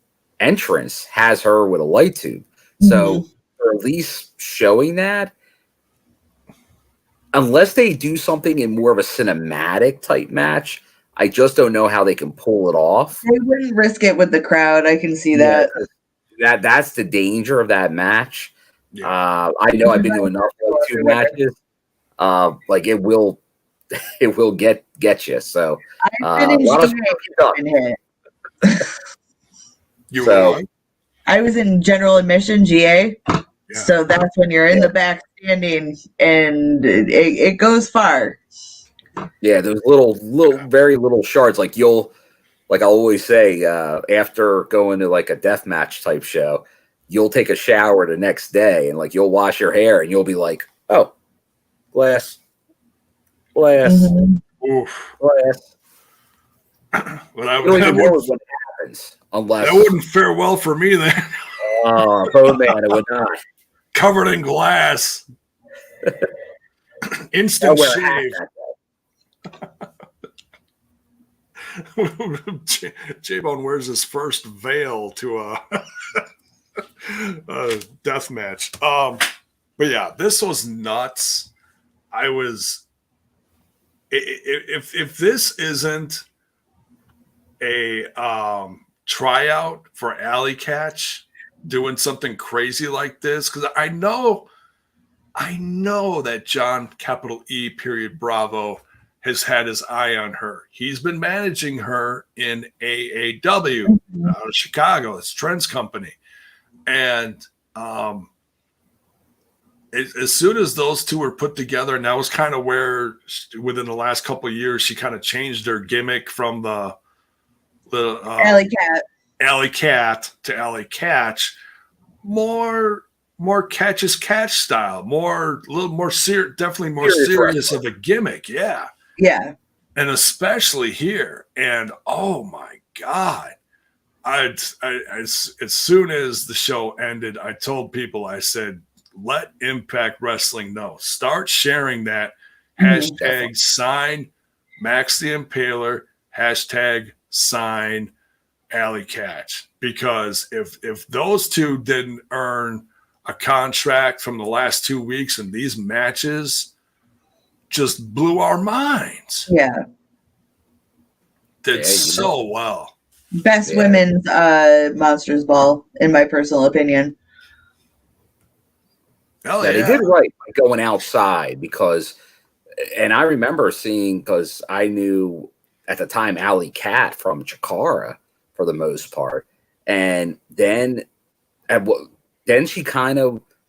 entrance has her with a light tube. So for at least showing that, unless they do something in more of a cinematic type match, I just don't know how they can pull it off. They wouldn't risk it with the crowd. I can see that. That's the danger of that match. Yeah. I know I've been doing enough for 2 matches. Like it will get you. So I've been in let us GA. You So- were right? I was in general admission GA. Yeah. So that's when you're in the back standing, and it goes far. Yeah, there's very little shards. Like I'll always say, after going to like a death match type show, you'll take a shower the next day and like you'll wash your hair and you'll be like, oh, glass, Mhm. Oof. glass. Well, that, You don't that, even know would, what happens unless that wouldn't fare well for me then. oh man, it would not. Covered in glass. I'll Instant wear a hat shave. that day. J-Bone wears his first veil to a death match. But yeah, this was nuts. I was if this isn't a tryout for Allie Katch doing something crazy like this, because I know that John E. Bravo has had his eye on her. He's been managing her in AAW out of Chicago. It's Trent's company. And as soon as those two were put together, and that was kind of where within the last couple of years, she kind of changed her gimmick from the Allie Katch. Allie Cat to Allie Katch, more Catch's Catch style, a little more definitely more serious of a gimmick. Yeah. Yeah. And especially here. And oh my God. As soon as the show ended, I told people, I said, let Impact Wrestling know. Start sharing that. Hashtag sign Max the Impaler. Hashtag sign Allie Katch. Because if those two didn't earn a contract from the last 2 weeks, and these matches just blew our minds. Yeah. Did so well. Best women's Monsters Ball, in my personal opinion. Hell They did right by going outside because, and I remember seeing, because I knew at the time Allie Katch from Chikara for the most part, and then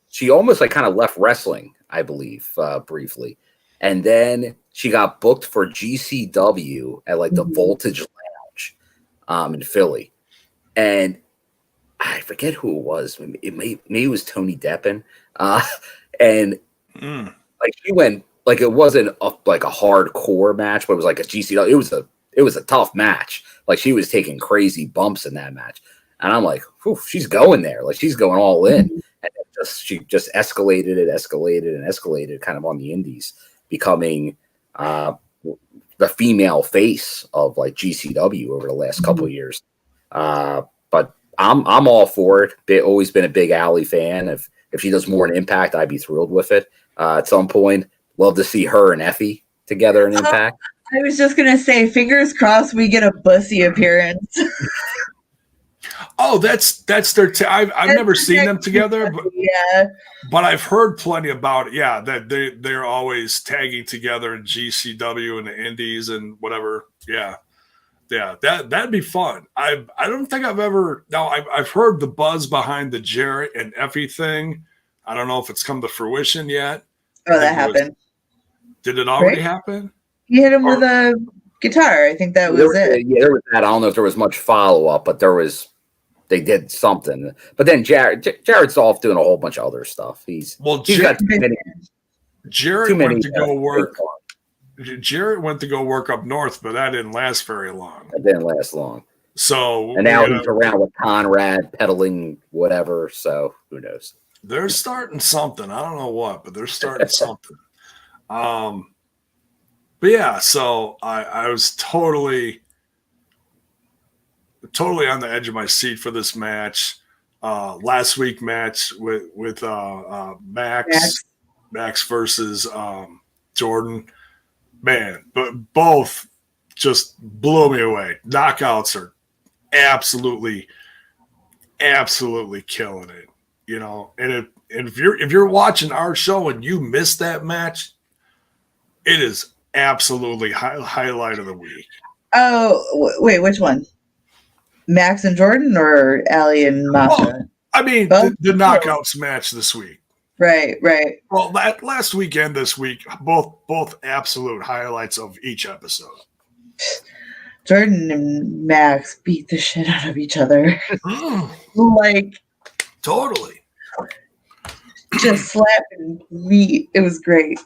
she almost like kind of left wrestling, I believe, briefly, and then she got booked for GCW at like the Voltage Lounge in Philly, and I forget who it was. Maybe it was Tony Deppen. And like she went, like it wasn't like a hardcore match, but it was like a GCW. It was a tough match. Like she was taking crazy bumps in that match, and I'm like, she's going there. Like she's going all in, and she just escalated, kind of on the indies, becoming the female face of like GCW over the last couple of years. But I'm all for it. Always been a big Allie fan. If she does more in Impact, I'd be thrilled with it. At some point, love to see her and Effie together in Impact. I was just gonna say, fingers crossed we get a Bussy appearance. Oh, that's their. I've never seen them together, but I've heard plenty about it. Yeah, that they're always tagging together in GCW and the Indies and whatever. Yeah, that'd be fun. I don't think I've ever. Now I've heard the buzz behind the Jarrett and Effie thing. I don't know if it's come to fruition yet. Oh, that happened. Did it already happen? He hit him with a guitar. I think that was it. Yeah, there was that. I don't know if there was much follow up, but they did something. But then Jarrett's off doing a whole bunch of other stuff. He's got too many. Jarrett went to go work. Jarrett went to go work up north, but that didn't last very long. It didn't last long. So and now he's around with Conrad peddling whatever. So who knows? They're starting something. I don't know what, but they're starting something. But yeah, so I was totally on the edge of my seat for this match. Last week match with Max versus Jordan. Man, but both just blew me away. Knockouts are absolutely killing it, you know. And if you're watching our show and you missed that match, it is absolutely highlight of the week. Oh, wait, which one? Max and Jordan or Allie and Masha? Well, I mean, Both? the knockouts match this week. Right. Well, that last weekend, this week, both absolute highlights of each episode. Jordan and Max beat the shit out of each other. Like, totally. Just slapping meat. It was great.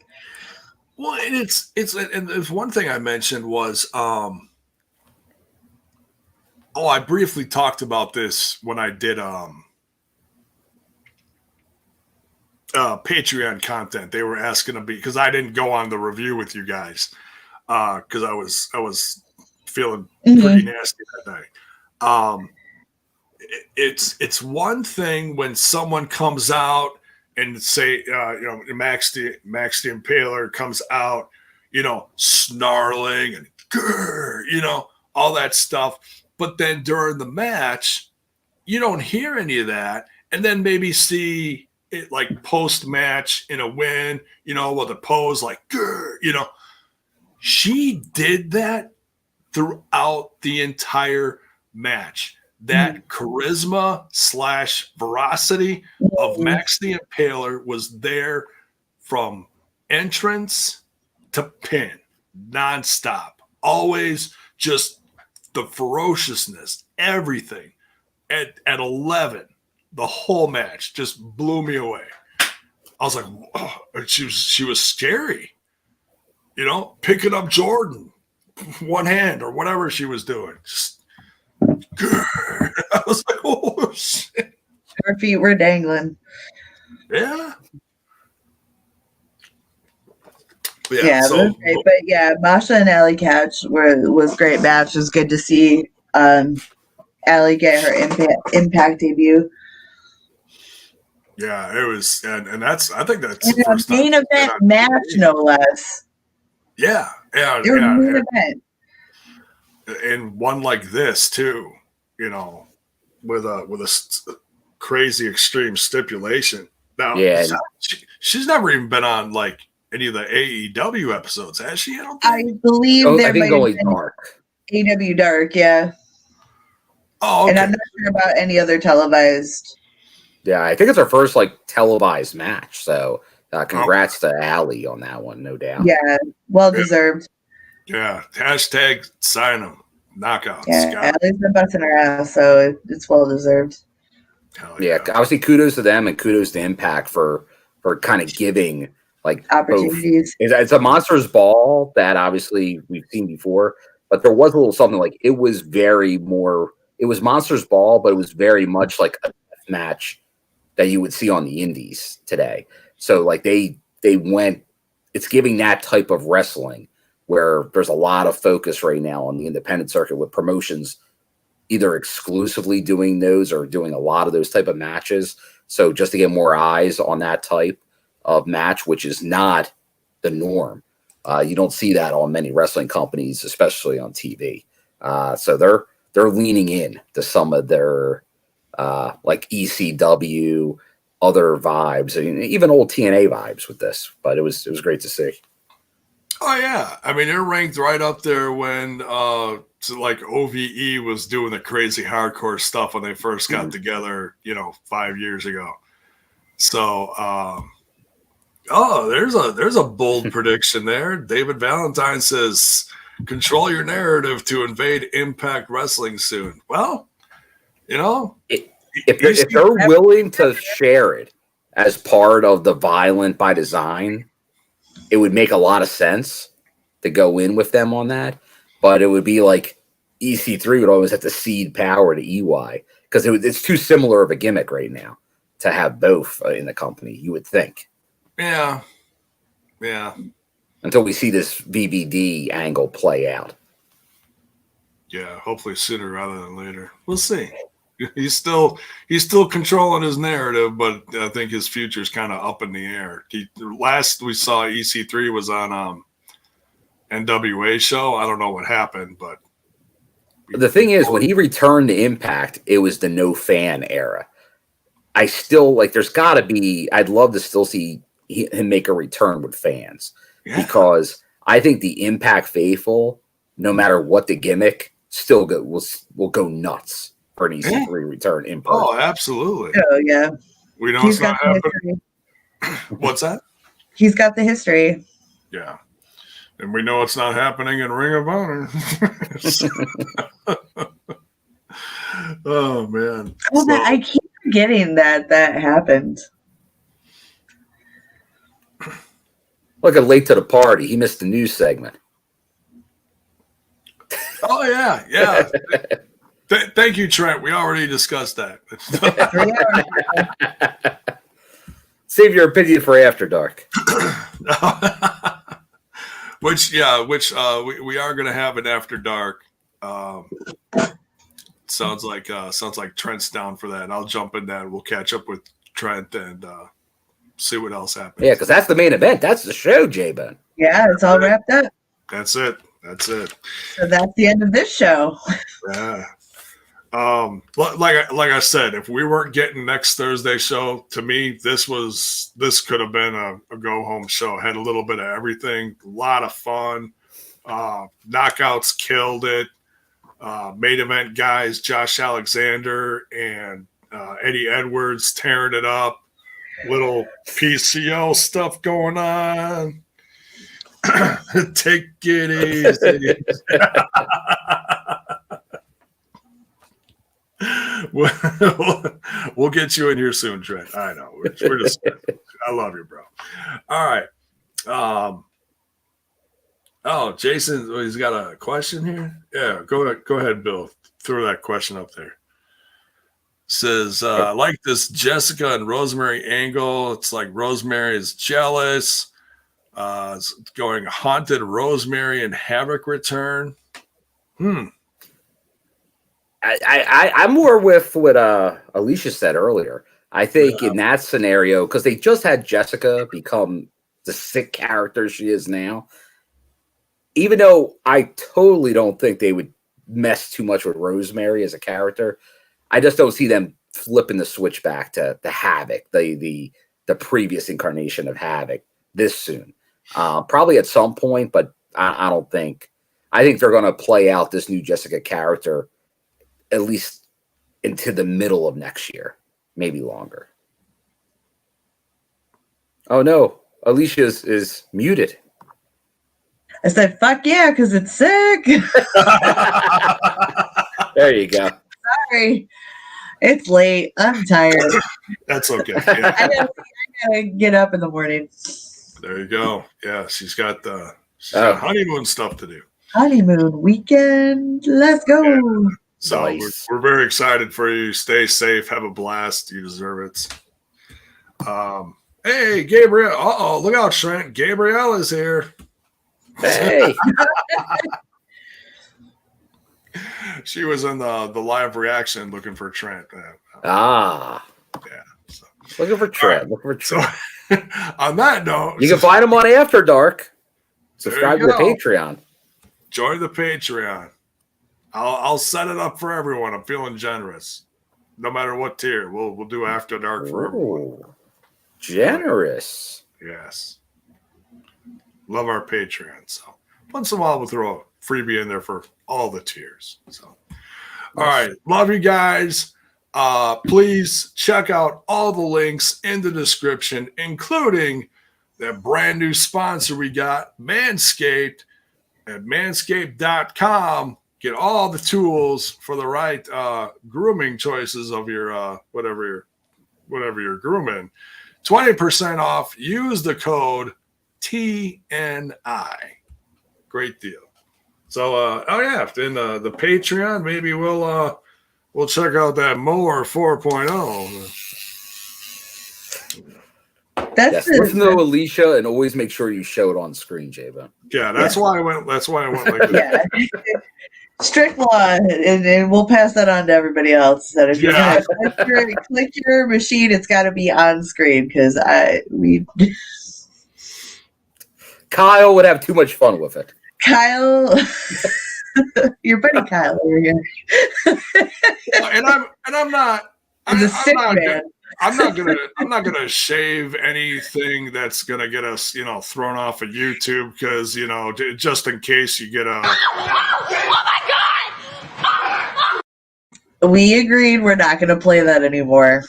Well, and it's one thing I mentioned was, I briefly talked about this when I did Patreon content. They were asking to be, because I didn't go on the review with you guys because I was feeling pretty nasty that night. It's one thing when someone comes out and say, Max the Impaler comes out, snarling and grr, all that stuff. But then during the match, you don't hear any of that, and then maybe see it like post match in a win, with a pose like grr, she did that throughout the entire match. That charisma / veracity of Max the Impaler was there from entrance to pin, nonstop. Always just the ferociousness, everything. At 11, the whole match just blew me away. I was like, oh, she was scary. Picking up Jordan, one hand or whatever she was doing. Just, I was like, oh shit. Her feet were dangling. Yeah. Yeah, it was great. But yeah, Masha and Allie Katch was great match. It was good to see Allie get her impact debut. Yeah, it was, and that's, I think that's the a first main time event match, no less. Yeah. It was a main event. And one like this too, with a crazy extreme stipulation. Now, she's never even been on like any of the AEW episodes, has she? I believe there might only have been Dark. AEW Dark, yeah. Oh, okay. And I'm not sure about any other televised. Yeah, I think it's her first like televised match. So congrats to Allie on that one, no doubt. Yeah, well deserved. Yeah, hashtag sign them. Knockouts. Yeah, Allie's been busting her ass, so it's well deserved. Yeah, obviously kudos to them and kudos to Impact for kind of giving like opportunities. It's a Monsters Ball that obviously we've seen before, but there was a little something like it was Monsters Ball, but it was very much like a match that you would see on the indies today. So like they went, it's giving that type of wrestling where there's a lot of focus right now on the independent circuit with promotions either exclusively doing those or doing a lot of those type of matches. So just to get more eyes on that type of match, which is not the norm. You don't see that on many wrestling companies, especially on TV. So they're leaning in to some of their like ECW, other vibes, and even old TNA vibes with this. But it was great to see. Oh yeah, I mean they're ranked right up there when like OVE was doing the crazy hardcore stuff when they first got together, 5 years ago. So there's a bold prediction there. David Valentine says, "Control your narrative to invade Impact Wrestling soon." Well, if they're willing to share it as part of the Violent by Design, it would make a lot of sense to go in with them on that. But it would be like EC3 would always have to cede power to EY because it's too similar of a gimmick right now to have both in the company, you would think. Yeah. Until we see this VVD angle play out. Yeah, hopefully sooner rather than later. We'll see. He's still controlling his narrative, but I think his future is kind of up in the air. Last we saw EC3 was on NWA show. I don't know what happened, but the thing is, when he returned to Impact, it was the no fan era. I still like. There's got to be. I'd love to still see him make a return with fans because I think the Impact faithful, no matter what the gimmick, still will go nuts for an EC3 return in person. Oh, absolutely. Oh yeah. We know it's not happening. What's that? He's got the history. Yeah. And we know it's not happening in Ring of Honor. Oh, man. Oh, I keep forgetting that happened. Look at late to the party. He missed the news segment. Oh, yeah. Yeah. Thank you, Trent. We already discussed that. Save your opinion for After Dark. Which we are going to have an After Dark. Sounds like Trent's down for that. I'll jump in that. We'll catch up with Trent and see what else happens. Yeah, because that's the main event. That's the show, J-Bone. Yeah, it's all wrapped up. That's it. So that's the end of this show. Yeah. Like I said, if we weren't getting next Thursday show, to me, this could have been a go home show. Had a little bit of everything, a lot of fun. Knockouts killed it. Main event guys, Josh Alexander and Eddie Edwards tearing it up. Little PCO stuff going on. Take it easy. We'll get you in here soon, Trent. I know. We're just I love you, bro. All right. Jason, he's got a question here. Yeah, go ahead, Bill. Throw that question up there. Says, I like this Jessica and Rosemary angle. It's like Rosemary is jealous. It's going haunted Rosemary and Havoc return. I'm more with what Alicia said earlier. I think in that scenario, because they just had Jessica become the sick character she is now, even though I totally don't think they would mess too much with Rosemary as a character, I just don't see them flipping the switch back to the Havoc, the previous incarnation of Havoc this soon. Probably at some point, but I don't think. I think they're going to play out this new Jessica character at least into the middle of next year, maybe longer. Oh no, Alicia is muted. I said, fuck yeah, because it's sick. There you go. Sorry. It's late. I'm tired. That's okay. Yeah. I gotta get up in the morning. There you go. Yeah, she's got honeymoon stuff to do. Honeymoon weekend. Let's go. Yeah. So Nice. we're very excited for you. Stay safe. Have a blast. You deserve it. Hey, Gabriel. Uh-oh. Look out, Trent. Gabrielle is here. Hey. She was in the live reaction looking for Trent. Yeah. So. Looking for Trent. Looking for Trent. So, on that note, You can find him on After Dark. Subscribe to the go. Patreon. Join the Patreon. I'll set it up for everyone. I'm feeling generous. No matter what tier, we'll do After Dark for everyone. Ooh, generous. Yes. Love our Patreon. So once in a while we'll throw a freebie in there for all the tiers. So all right. Love you guys. Please check out all the links in the description, including that brand new sponsor we got, Manscaped, at manscaped.com. Get all the tools for the right grooming choices of your whatever you're grooming. 20% off. Use the code TNI. Great deal. So in the Patreon, maybe we'll check out that mower 4.0. That's Listen to Alicia and always make sure you show it on screen, J-Bone. Yeah, that's why I went like that. yeah. Strict law, and we'll pass that on to everybody else. That if you're gonna click your machine, it's got to be on screen because Kyle would have too much fun with it. Kyle, your buddy Kyle over here. and I'm not. He's a sick man. I'm not gonna shave anything that's gonna get us, thrown off of YouTube because just in case you get a. We agreed we're not going to play that anymore.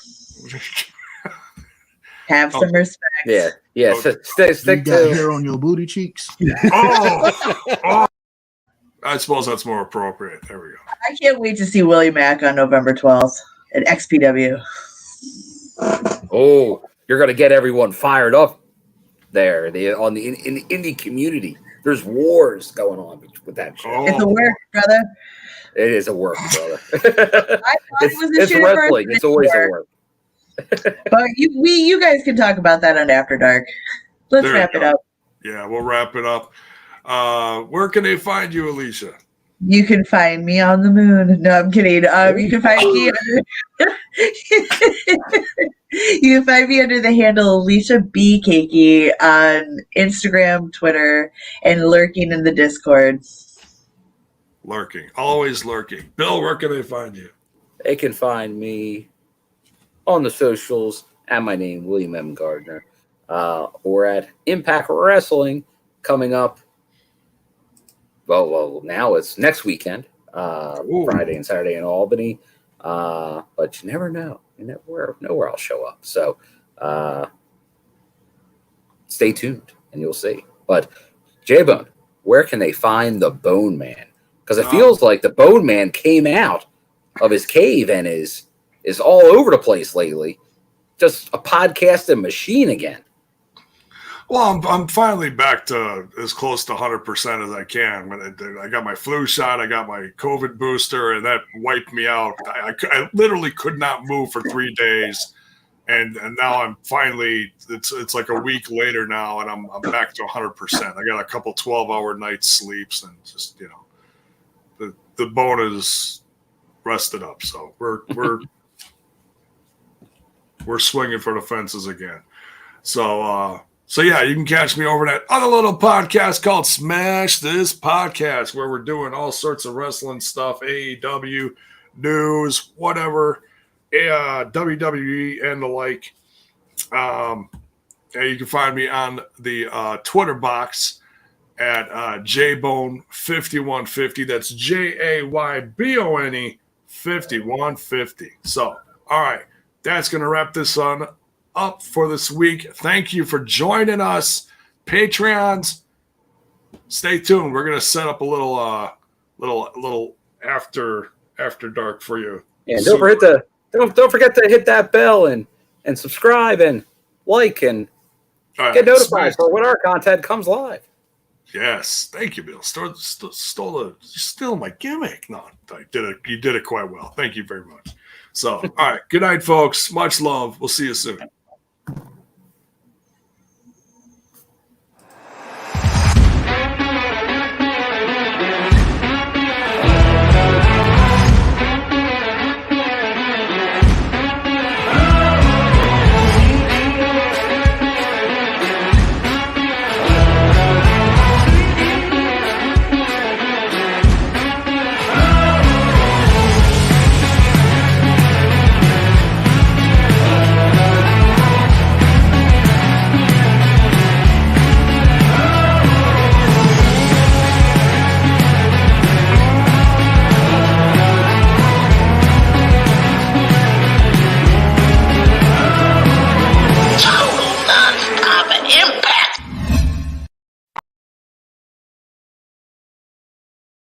Have some respect. Yeah. Okay. Stick You got to hair on your booty cheeks. Oh, I suppose that's more appropriate. There we go. I can't wait to see Willie Mack on November 12th at XPW. Oh, you're gonna get everyone fired up there. In the indie community, there's wars going on with that shit. Oh. It's a work, brother. It is a work, brother. I thought it was a it's shit wrestling. It's always a work. But you guys can talk about that on After Dark. Let's There wrap you it go. up. Yeah, we'll wrap it up. Where can they find you, Alicia? You can find me on the moon. No, I'm kidding. You can find me. You can find me under the handle Alicia B Cakey on Instagram, Twitter, and lurking in the Discord. Lurking, always lurking. Bill, where can they find you? They can find me on the socials at my name, William M. Gardner, or at Impact Wrestling coming up. Well, now it's next weekend, Friday and Saturday in Albany. But you never know. You never know where I'll show up. So stay tuned and you'll see. But J-Bone, where can they find the Bone Man? Because it feels like the Bone Man came out of his cave and is all over the place lately. Just a podcasting machine again. Well, I'm finally back to as close to 100% as I can. When I got my flu shot, I got my COVID booster, and that wiped me out. I literally could not move for 3 days, and now I'm finally. It's like a week later now, and I'm back to 100%. I got a couple 12-hour night sleeps, and just the bone is rested up. So we're swinging for the fences again. So yeah, you can catch me over that other little podcast called Smash This Podcast, where we're doing all sorts of wrestling stuff, AEW, news, whatever, WWE and the like. And you can find me on the Twitter box at JBone5150. That's JAYBONE 5150. So, all right, that's going to wrap this up for this week. Thank you for joining us, Patreons. Stay tuned. We're gonna set up a little after dark for you. And don't forget to hit that bell and subscribe and like and get notified for when our content comes live. Yes, thank you, Bill. Stole my gimmick. No, you did it quite well. Thank you very much. So, all right, good night, folks. Much love. We'll see you soon.